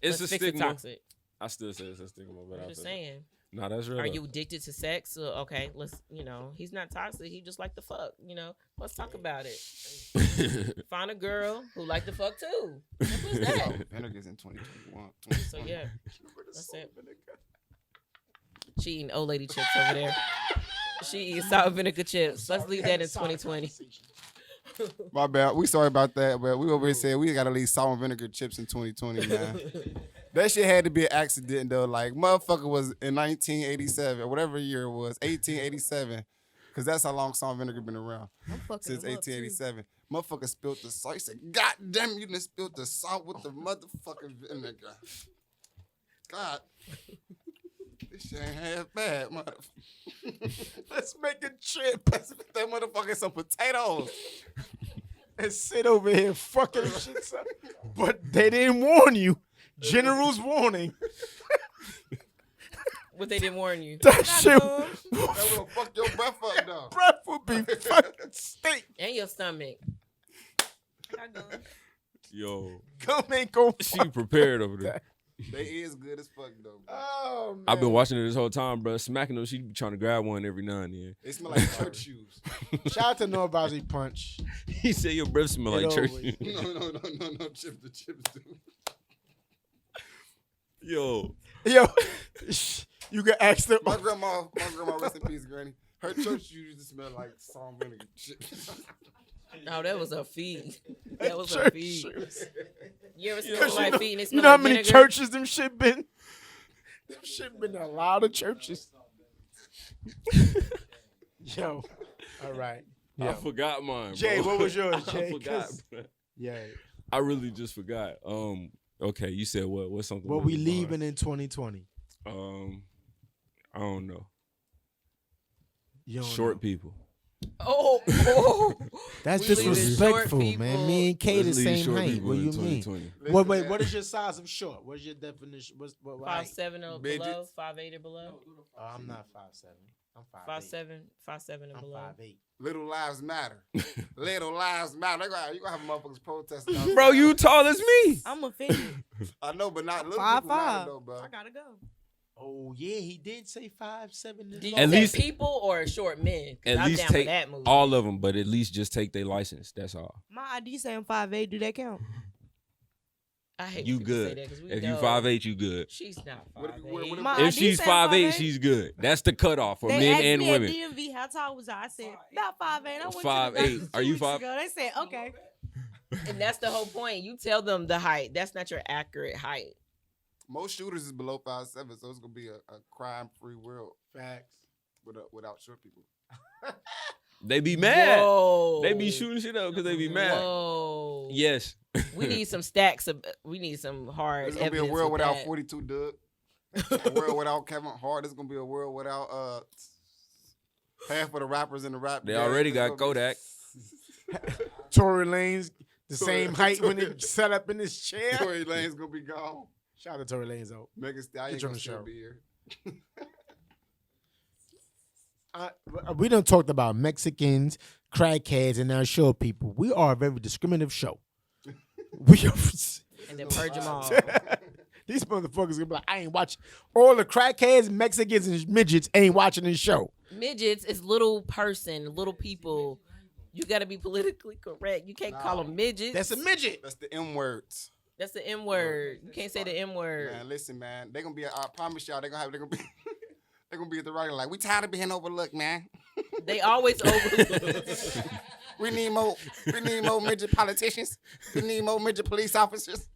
It's a fix the stigma. toxic. I still say it's a stigma, but I'm just saying. No, that's real. Are you addicted to sex? Okay, let's, he's not toxic. He just like to fuck, Let's talk about it. Find a girl who like to fuck too. Simple as that. Vinegar's in 2021. So, yeah. That's it. She eating old lady chips over there. She eating salt and vinegar chips. Let's leave that in 2020. My bad. We sorry about that, but we over here said we got to leave salt and vinegar chips in 2020, man. That shit had to be an accident, though. Like, motherfucker was in 1987, or whatever year it was, 1887. Because that's how long salt and vinegar been around. Since 1887. Motherfucker spilled the salt. He said, God damn, you done spilled the salt with the motherfucking vinegar. God. This shit ain't half bad, motherfucker. Let's make a trip. Let's put that motherfucker some potatoes. And sit over here fucking shit up. But they didn't warn you. General's warning. What they didn't warn you? That shit. That will fuck your breath up, though. Breath would be fucking stink. And your stomach. Yo, Come ain't gonna she prepared over there. They is good as fuck, though, bro. Oh, man. I've been watching it this whole time, bro. Smacking them, she be trying to grab one every now and then. They smell like church shoes. Shout out to NoAdvisory Punch. He said your breath smell like It church. always- No, chips. The chips do. Yo, Yo, you can ask them. My grandma, rest in peace, Granny. Her church shoes used to smell like salt and vinegar chips. No, that was a feed. That was a Church feed. shoes. You ever seen Because somebody feeding this? you know how many churches them shit been? Them shit been a lot of churches. Yo, all right. I Yo. forgot mine, bro. Jay, what was yours, Jay? I forgot, 'Cause- bro. Yeah. I really just forgot. Okay, you said what? What's something? What we leaving in 2020? I don't know. You don't Short know. people. Oh, That's We leaving disrespectful, short man. people. Me and Kate the Let's leave same short height. people What in you mean? 2020. Wait, what is your size of short? What's your definition? What height? 5'7" or Midget. below, 5'8" or below, Oh, I'm not 5'7". I'm 5'8". 5'7" and I'm below. 5'8". Little lives matter. Little lives matter. You gonna have motherfuckers protesting. outside. Bro, you tall as me. I'm offended. I know, but not little 5'5". people matter though, bro. I gotta go. Oh yeah, he did say 5'7". Did you At say least- people or short men? 'Cause At I'm least down for take that movie. all of them, but at least just take their license. That's all. My ID saying 5'8". Do that count? I hate You when people say good. that 'cause we If you know 5'8", you good. she's not What- 5'8". what- My If ID she's saying 5'8", 5'8". she's good. That's the cutoff for They men asked and me women. at DMV how tall was I? I said about 5'8". I went 5'8". to the doctor Are 2 you weeks 5'? ago. They said okay. And that's the whole point. You tell them the height. That's not your accurate height. Most shooters is below 5'7", so it's gonna be a crime-free world Facts. without short people. They be mad. Whoa. They be shooting shit up because they be mad. Whoa. Yes. We need some stacks of. We need some hard. It's gonna be a evidence world with without that. 42 Doug. A world without Kevin Hart. It's gonna be a world without half of the rappers in the rap. They game. already It's got gonna be- Kodak. Tory Lanez, the Tory- same height when Tory- he sat up in his chair. Tory Lane's gonna be gone. Shout out to Tory Lanez though. Megan Stallion Get you on gonna the still show. be here. We done talked about Mexicans, crackheads, and now show people. We are a very discriminative show. We are. And then purge them all. These motherfuckers gonna be like, I ain't watching. All the crackheads, Mexicans, and midgets ain't watching this show. Midgets is little people. You got to be politically correct. You can't call them midgets. That's a midget. That's the M words. That's the M word. You can't say the M word. Man, listen, man. They gonna be. I promise y'all, they're gonna be. They're gonna be at the right like, we tired of being overlooked, man. They always overlooked. We need more midget politicians. We need more midget police officers.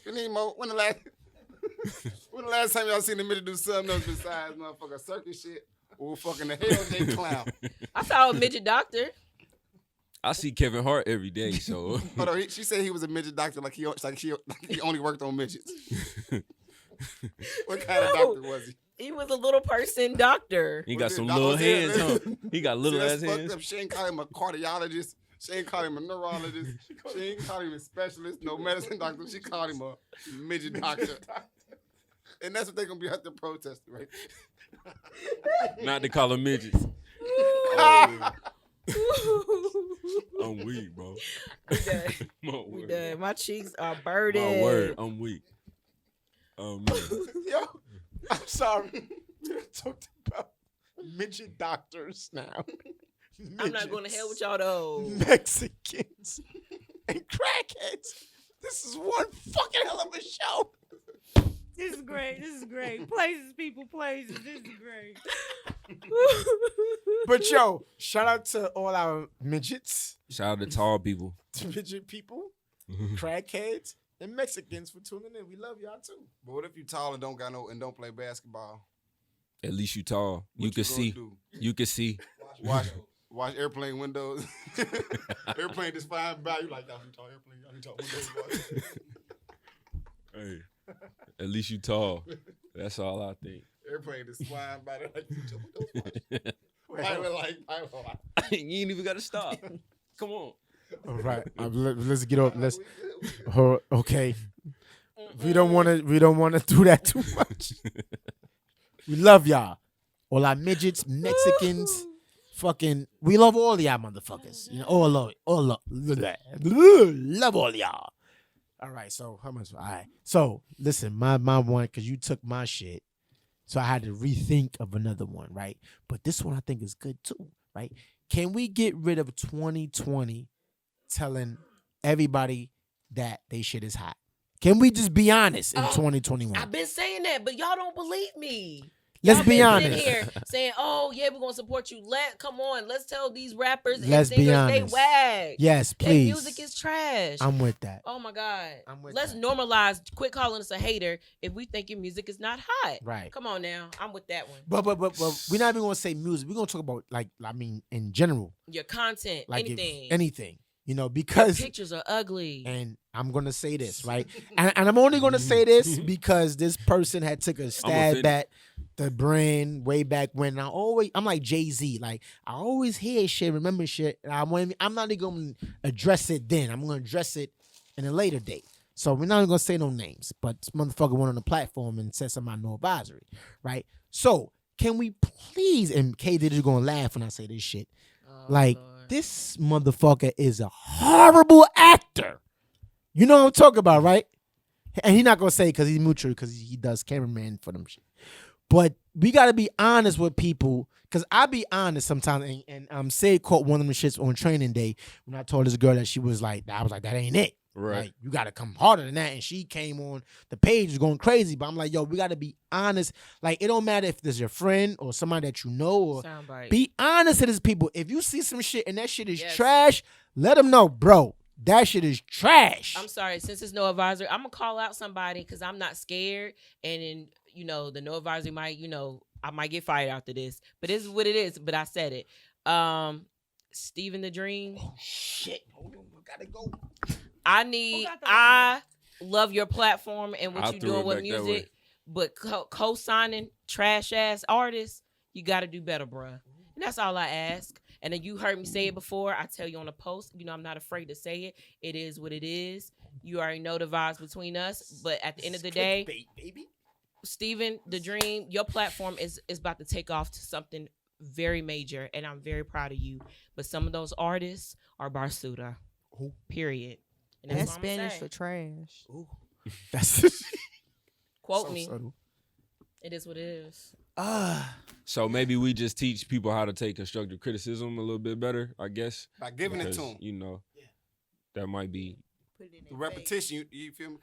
We need more. When the last time y'all seen a midget do something else besides motherfucker circus shit or fucking the Hell Day clown? I saw a midget doctor. I see Kevin Hart every day, so. Hold on, she said he was a midget doctor, like he only worked on midgets. What kind of doctor was he? He was a little person doctor. He got some little hands, huh? He got little ass hands. Up. She ain't call him a cardiologist. She ain't call him a neurologist. She ain't call him a specialist, no medicine doctor. She called him a midget doctor. And that's what they gonna be out there protesting, right? Not to call them midgets. Oh. I'm weak, bro. We done. My cheeks are burning. My word, I'm weak. Yo, I'm sorry. We talked about midget doctors now. I'm not going to hell with y'all though. Mexicans and crackheads. This is one fucking hell of a show. This is great. This is great. Places, people, places. This is great. But yo, shout out to all our midgets. Shout out to tall people. To midget people, crackheads, and Mexicans for tuning in. We love y'all too. But what if you tall and don't play basketball? At least you tall. You can see. You can see. Watch airplane windows. Airplane just flying by. You like, y'all too tall airplane. Y'all too tall windows. Hey, at least you tall. That's all I think. Airplane just flying by. They're like, you ain't even got to stop. Come on. All right, let's get off. Let's. Okay. We don't want to do that too much. We love y'all. All our midgets, Mexicans, fucking. We love all y'all motherfuckers. You know, all love all y'all. All right, so how much? All right, so listen, my one, because you took my shit, so I had to rethink of another one, right? But this one I think is good too, right? Can we get rid of 2020 telling everybody that they shit is hot? Can we just be honest in 2021? I've been saying that, but y'all don't believe me. Let's be Y'all honest. been sitting here saying, "Oh yeah, we're gonna support you." Come on, let's tell these rappers and Let's be singers honest. they wag. Yes, Their please. music is trash. I'm with that. Oh my God. Let's that. normalize. Quit calling us a hater if we think your music is not hot. Right. Come on now. I'm with that one. But we're not even gonna say music. We're gonna talk about in general, Your content, like anything. anything. You know, Your because pictures are ugly. and I'm gonna say this right, and I'm only gonna say this because this person had took a stab at the brand way back when. I'm like Jay-Z, like I always hear shit, remember shit. And I'm not even gonna address it then. I'm gonna address it in a later date. So we're not even gonna say no names, but this motherfucker went on the platform and said something about no advisory, right? So can we please? And K Diddy's gonna laugh when I say this shit. Lord. This motherfucker is a horrible actor. You know what I'm talking about, right? And he's not gonna say because he's mutual because he does cameraman for them shit. But we gotta be honest with people, because I be honest sometimes. And Sid caught one of them shits on training day when I told this girl that she was like, I was like, that ain't it. Right. Like, you gotta come harder than that. And she came on the page going crazy. But I'm like, yo, we gotta be honest. Like, it don't matter if there's your friend or somebody that you know, or Soundbite. be honest to these people. If you see some shit and that shit is trash, let them know, bro. That shit is trash. I'm sorry, since it's no advisory, I'm gonna call out somebody because I'm not scared. And then, the no advisory might, I might get fired after this. But this is what it is. But I said it. Steven the Dream. Oh shit. Hold on, we gotta go. I love your platform and what you're doing with music, but co-signing trash ass artists, you got to do better, bruh. And that's all I ask. And then you heard me say it before. I tell you on the post, I'm not afraid to say it. It is what it is. You already know the vibes between us. But at the end of the day, Steven the Dream, your platform is about to take off to something very major, and I'm very proud of you. But some of those artists are Barsuda. Period. And That's that's what I'm Spanish saying. for trash. That's Quote so me. subtle. It is what it is. So maybe we just teach people how to take constructive criticism a little bit better, I guess. By giving it Because, to them. you know, that might be. The repetition, you feel me?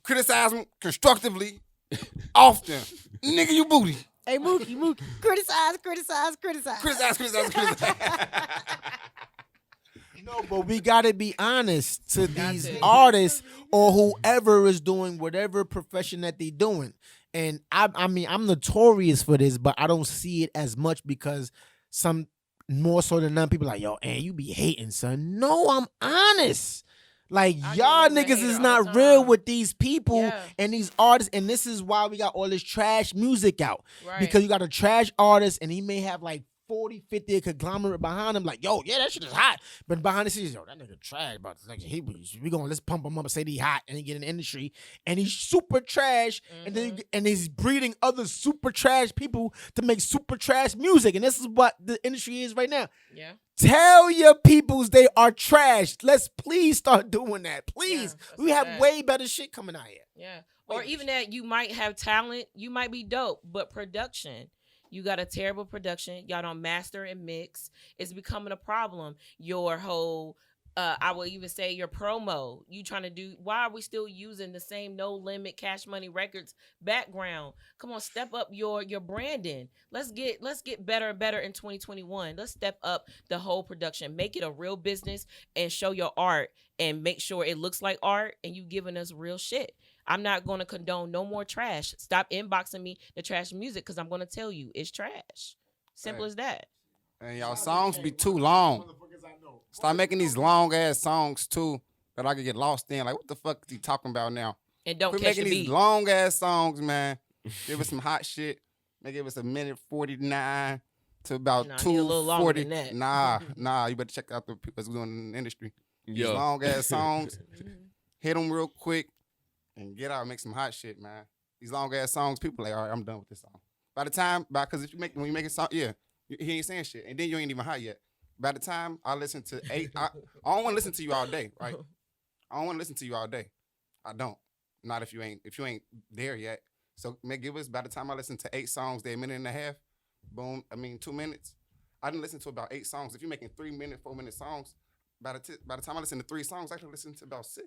Criticize them constructively, often. Nigga, you booty. Hey, Mookie, criticize. Criticize. No, but we gotta be honest to these artists or whoever is doing whatever profession that they're doing. And I mean, I'm notorious for this, but I don't see it as much because some more so than none people like, yo, and you be hating, son. No, I'm honest. Like, I y'all get it, niggas is all the not real time. with these people Yeah. and these artists. And this is why we got all this trash music out. Right. Because you got a trash artist and he may have like 40, 50 a conglomerate behind him. Like, yo, yeah, that shit is hot. But behind the scenes, yo, that nigga trash. But like, let's pump him up and say that he hot and he get in the industry. And he's super trash. And then and he's breeding other super trash people to make super trash music. And this is what the industry is right now. Yeah. Tell your peoples they are trash. Let's please start doing that. Please. that's We have bad. way better shit coming out here. Yeah. Or even that you might have talent, you might be dope, but production. You got a terrible production. Y'all don't master and mix. It's becoming a problem. Your whole, I will even say your promo. You trying to do, why are we still using the same No Limit Cash Money Records background? Come on, step up your branding. Let's get better and better in 2021. Let's step up the whole production. Make it a real business and show your art and make sure it looks like art and you giving us real shit. I'm not going to condone no more trash. Stop inboxing me the trash music because I'm going to tell you it's trash. Simple as that. And y'all songs be too long. Start making these long ass songs too that I could get lost in. Like, what the fuck is he talking about now? And don't Quit catch the making these beat. long ass songs, man. Give us some hot shit. Maybe give us a minute 49 to about Nah, I need a little longer 2:40. than that. Nah. You better check out the people that's doing in the industry. These Yeah. long ass songs. Hit them real quick and get out and make some hot shit, man. These long ass songs, people like, all right, I'm done with this song. By the time, because when you make a song, yeah, he ain't saying shit, and then you ain't even hot yet. By the time I listen to 8, I don't want to listen to you all day, right? I don't want to listen to you all day. I don't. Not if you ain't there yet. So give us, by the time I listen to 8 songs, they're a minute and a half. Boom. 2 minutes. I didn't listen to about 8 songs. If you're making 3-minute, 4-minute songs, by the time I listen to 3 songs, I can listen to about 6.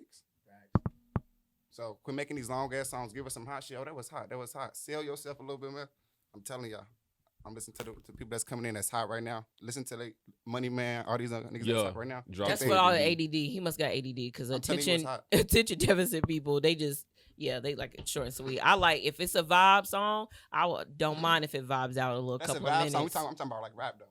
So quit making these long ass songs. Give us some hot shit. Oh, that was hot. Sell yourself a little bit, man. I'm telling y'all. I'm listening to the people that's coming in that's hot right now. Listen to the Money Man, all these other niggas that's hot right now. That's what all the ADD. He must got ADD because attention deficit people, they just, they like it short and sweet. I like, if it's a vibe song, don't mind if it vibes out a little That's couple a vibe of song. minutes. I'm talking about like rap though.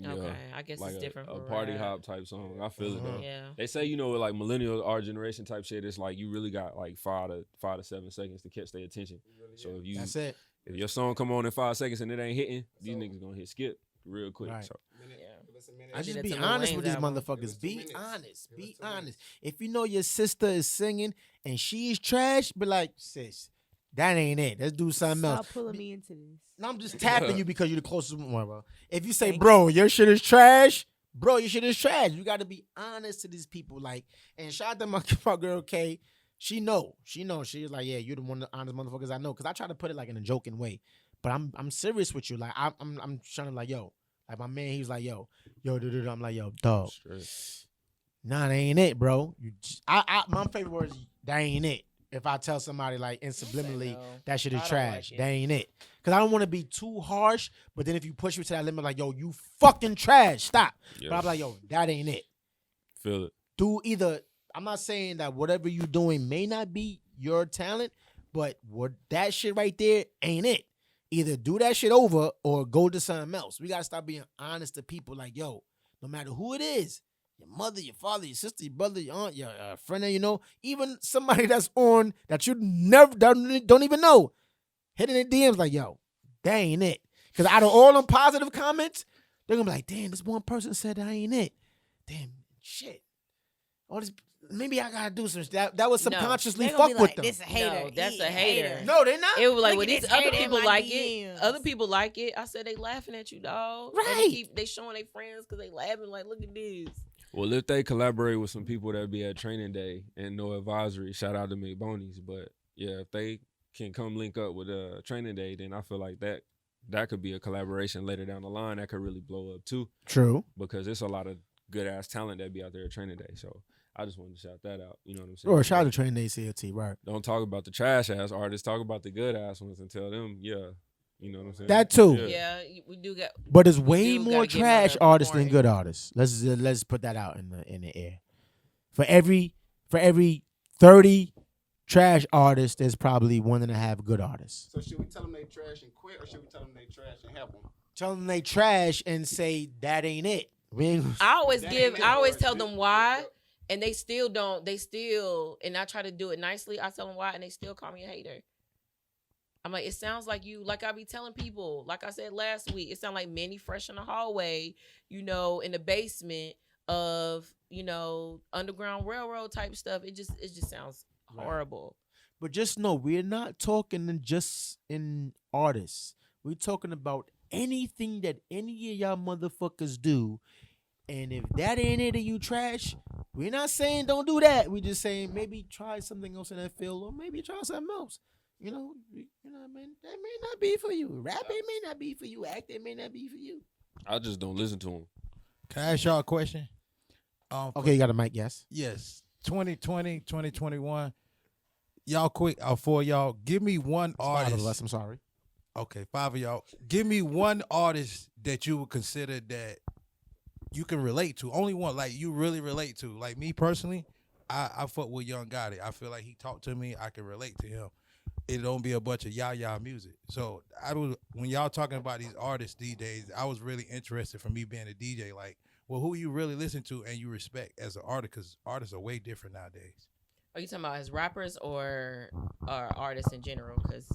Yeah. Okay, I guess Like it's different a for party rap. hop type song. I feel it though. Yeah. They say, with like millennial, our generation type shit, it's like you really got like 5 to 7 seconds to catch their attention. So if That's it. If your song come on in 5 seconds and it ain't hitting, these niggas gonna hit skip real quick. Right. So I did just that be to Lil honest Wayne's with these album. motherfuckers. Be honest. Be honest. If you know your sister is singing and she's trash, be like, sis, that ain't it. Let's do something else. Stop pulling me into this. No, I'm just tapping you because you're the closest one, bro. If you say, Thank bro, your shit is trash, bro, your shit is trash. You got to be honest to these people. Like, and shout out to my girl Kay. She know. She's like, yeah, you're the one of the honest motherfuckers I know. Because I try to put it like in a joking way. But I'm serious with you. Like, I'm trying to like, yo. Like, my man, he was like, yo, dude. I'm like, yo, dog. Nah, that ain't it, bro. My favorite word is, that ain't it. If I tell somebody like in subliminally no. that shit is I don't trash, like it. that ain't it. Cause I don't want to be too harsh, but then if you push me to that limit, like, yo, you fucking trash, stop. Yeah. But I'm like, yo, that ain't it. Feel it. Do either. I'm not saying that whatever you doing may not be your talent, but what that shit right there ain't it. Either do that shit over or go to something else. We gotta stop being honest to people. Like, yo, no matter who it is, your mother, your father, your sister, your brother, your aunt, your friend, even somebody that's on that you never don't even know, hitting the DMs like, yo, that ain't it. Because out of all them positive comments, they're gonna be like, damn, this one person said that ain't it. Damn, shit. all this. Maybe I gotta do some. That was No. subconsciously They gonna fuck be with like, them. this a hater. No, that's He a hater. No, they're not. It was like, Look well, at these this other hater in people my like DMs. it. Other people like it. I said they laughing at you, dog. And Right. they showing their friends because they laughing like, look at this. Well, if they collaborate with some people that be at training day and no advisory, shout out to McBonies. But yeah, if they can come link up with training day, then I feel like that could be a collaboration later down the line that could really blow up too. True. Because it's a lot of good ass talent that be out there at training day. So I just wanted to shout that out. You know what I'm saying? Or shout out to Training Day CLT, right? Don't talk about the trash ass artists. Talk about the good ass ones and tell them, yeah. You know what I'm saying? That too. Yeah, we do get. But there's way do more gotta give trash another artists than point. good artists. Let's put that out in the air. For every 30 trash artists, there's probably 1.5 good artists. So should we tell them they trash and quit, or should we tell them they trash and help them? Tell them they trash and say that ain't it. We ain't, I always That give. ain't it, I always boy. tell them why, and they still don't. They still, and I try to do it nicely. I tell them why, and they still call me a hater. I'm like, it sounds like you, like I be telling people, like I said last week, it sounds like Manny Fresh in the hallway, in the basement of, Underground Railroad type stuff. It just sounds horrible. but just know we're not talking just in artists. We're talking about anything that any of y'all motherfuckers do. And if that ain't it and you trash, we're not saying don't do that. We're just saying maybe try something else in that field, or maybe try something else. You know what I mean? That may not be for you. Rapping may not be for you. Acting may not be for you. I just don't listen to them. Can I ask y'all a question? Okay, you got a mic, yes. Yes. 2020, 2021. Y'all quick, for y'all, give me one Five artist. of us, I'm sorry. Okay, 5 of y'all. Give me one artist that you would consider that you can relate to. Only one, like you really relate to. Like me personally, I fuck with Young Gotti. I feel like he talked to me. I can relate to him. It don't be a bunch of yah music. So when y'all talking about these artists these days, I was really interested from me being a DJ. Like, well, who you really listen to and you respect as an artist? Because artists are way different nowadays. Are you talking about as rappers or artists in general? Because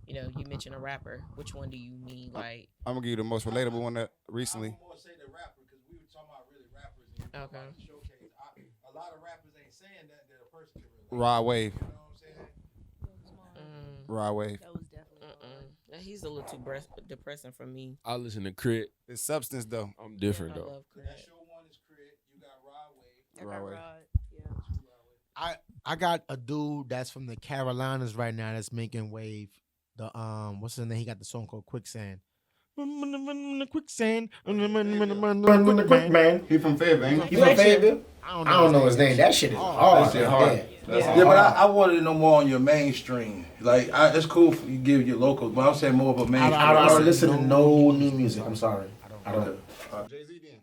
you mentioned a rapper. Which one do you mean? Like, I'm gonna give you the most relatable one that recently. I'm more say the rapper because we were talking about really rappers. And you talking about the showcase. A lot of rappers ain't saying that a person can relate. Rod Wave. You know what I'm saying? Rod Wave. That was definitely he's a little too depressing for me. I listen to Crit. It's substance though. I'm different I though. love Crit. That's your one is Crit. You got Rod Wave. Rod Wave. Yeah. I got a dude that's from the Carolinas right now that's making wave. The what's his name? He got the song called Quicksand. Quicksand. Man, he from Fayetteville. You from Fayetteville? I don't know his name. That shit is hard. That shit hard. Yeah, but I wanted to know more on your mainstream. Like, it's cool if you give your locals, but I'm saying more of a mainstream. I don't listen to no new music. I'm sorry. I don't. Jay-Z then.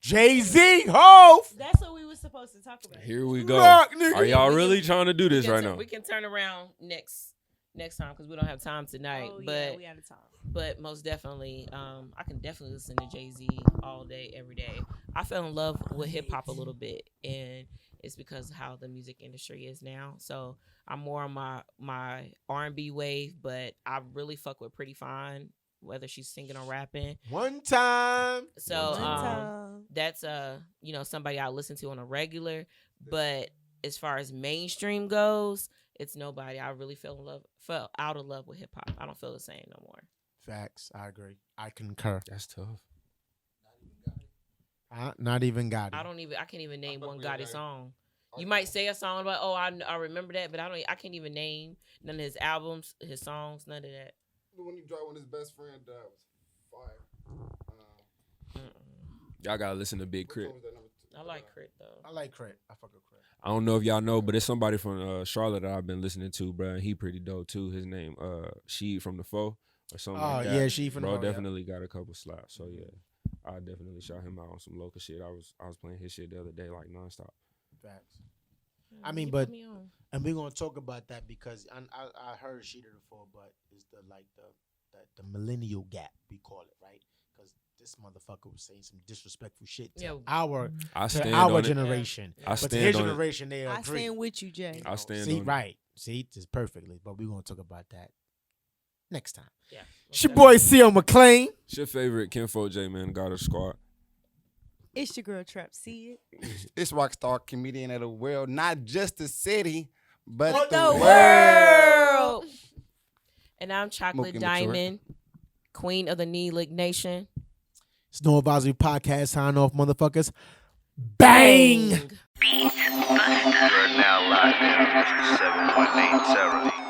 Jay-Z, Hov. That's what we were supposed to talk about. Here we go. Rock, nigga. Are y'all really trying to do this right now? We can turn around next time because we don't have time tonight. Oh, but yeah, we out of time. But most definitely, I can definitely listen to Jay-Z all day, every day. I fell in love with hip hop a little bit, and it's because of how the music industry is now. So I'm more on my R&B wave, but I really fuck with Pretty Fine, whether she's singing or rapping. One time. So that's somebody I listen to on a regular. But as far as mainstream goes, it's nobody. I really fell out of love with hip hop. I don't feel the same no more. Facts. I agree. I concur. That's tough. Not even got it. I can't even name one Gotti song. You might say a song like, oh, I remember that, but I can't even name none of his albums, his songs, none of that. When you drive when his best friend died was fire. Y'all gotta listen to Big Crit. I like Crit though. I like Crit. I fuck with Crit. I don't know if y'all know, but it's somebody from Charlotte that I've been listening to, bro. And he pretty dope too. His name She from the Foe or something like that. Yeah, She from the Bro Foe, yeah. definitely got a couple slaps. So yeah, I definitely shout him out on some local shit. I was playing his shit the other day like nonstop. Facts. I mean, but and we're gonna talk about that because I heard She before, but it's the millennial gap we call it, right? Because this motherfucker was saying some disrespectful shit to our generation. I But stand to his on it. generation, they I agree. stand with you, Jay. I stand See, on it. right? See, just perfectly. But we're gonna talk about that next time. Yeah. It's your boy C.O. McClain. It's your favorite Kinfolk J man, God of Squad. It's your girl Trapsyd. This rock star comedian of the world, not just the city, but The the world. world. And I'm Chocolate Mookie Diamond, Queen of the Knee Lick Nation. It's No Advisory Podcast. Sign off, motherfuckers. Bang! You are now locked in with Mr. 718 Terror.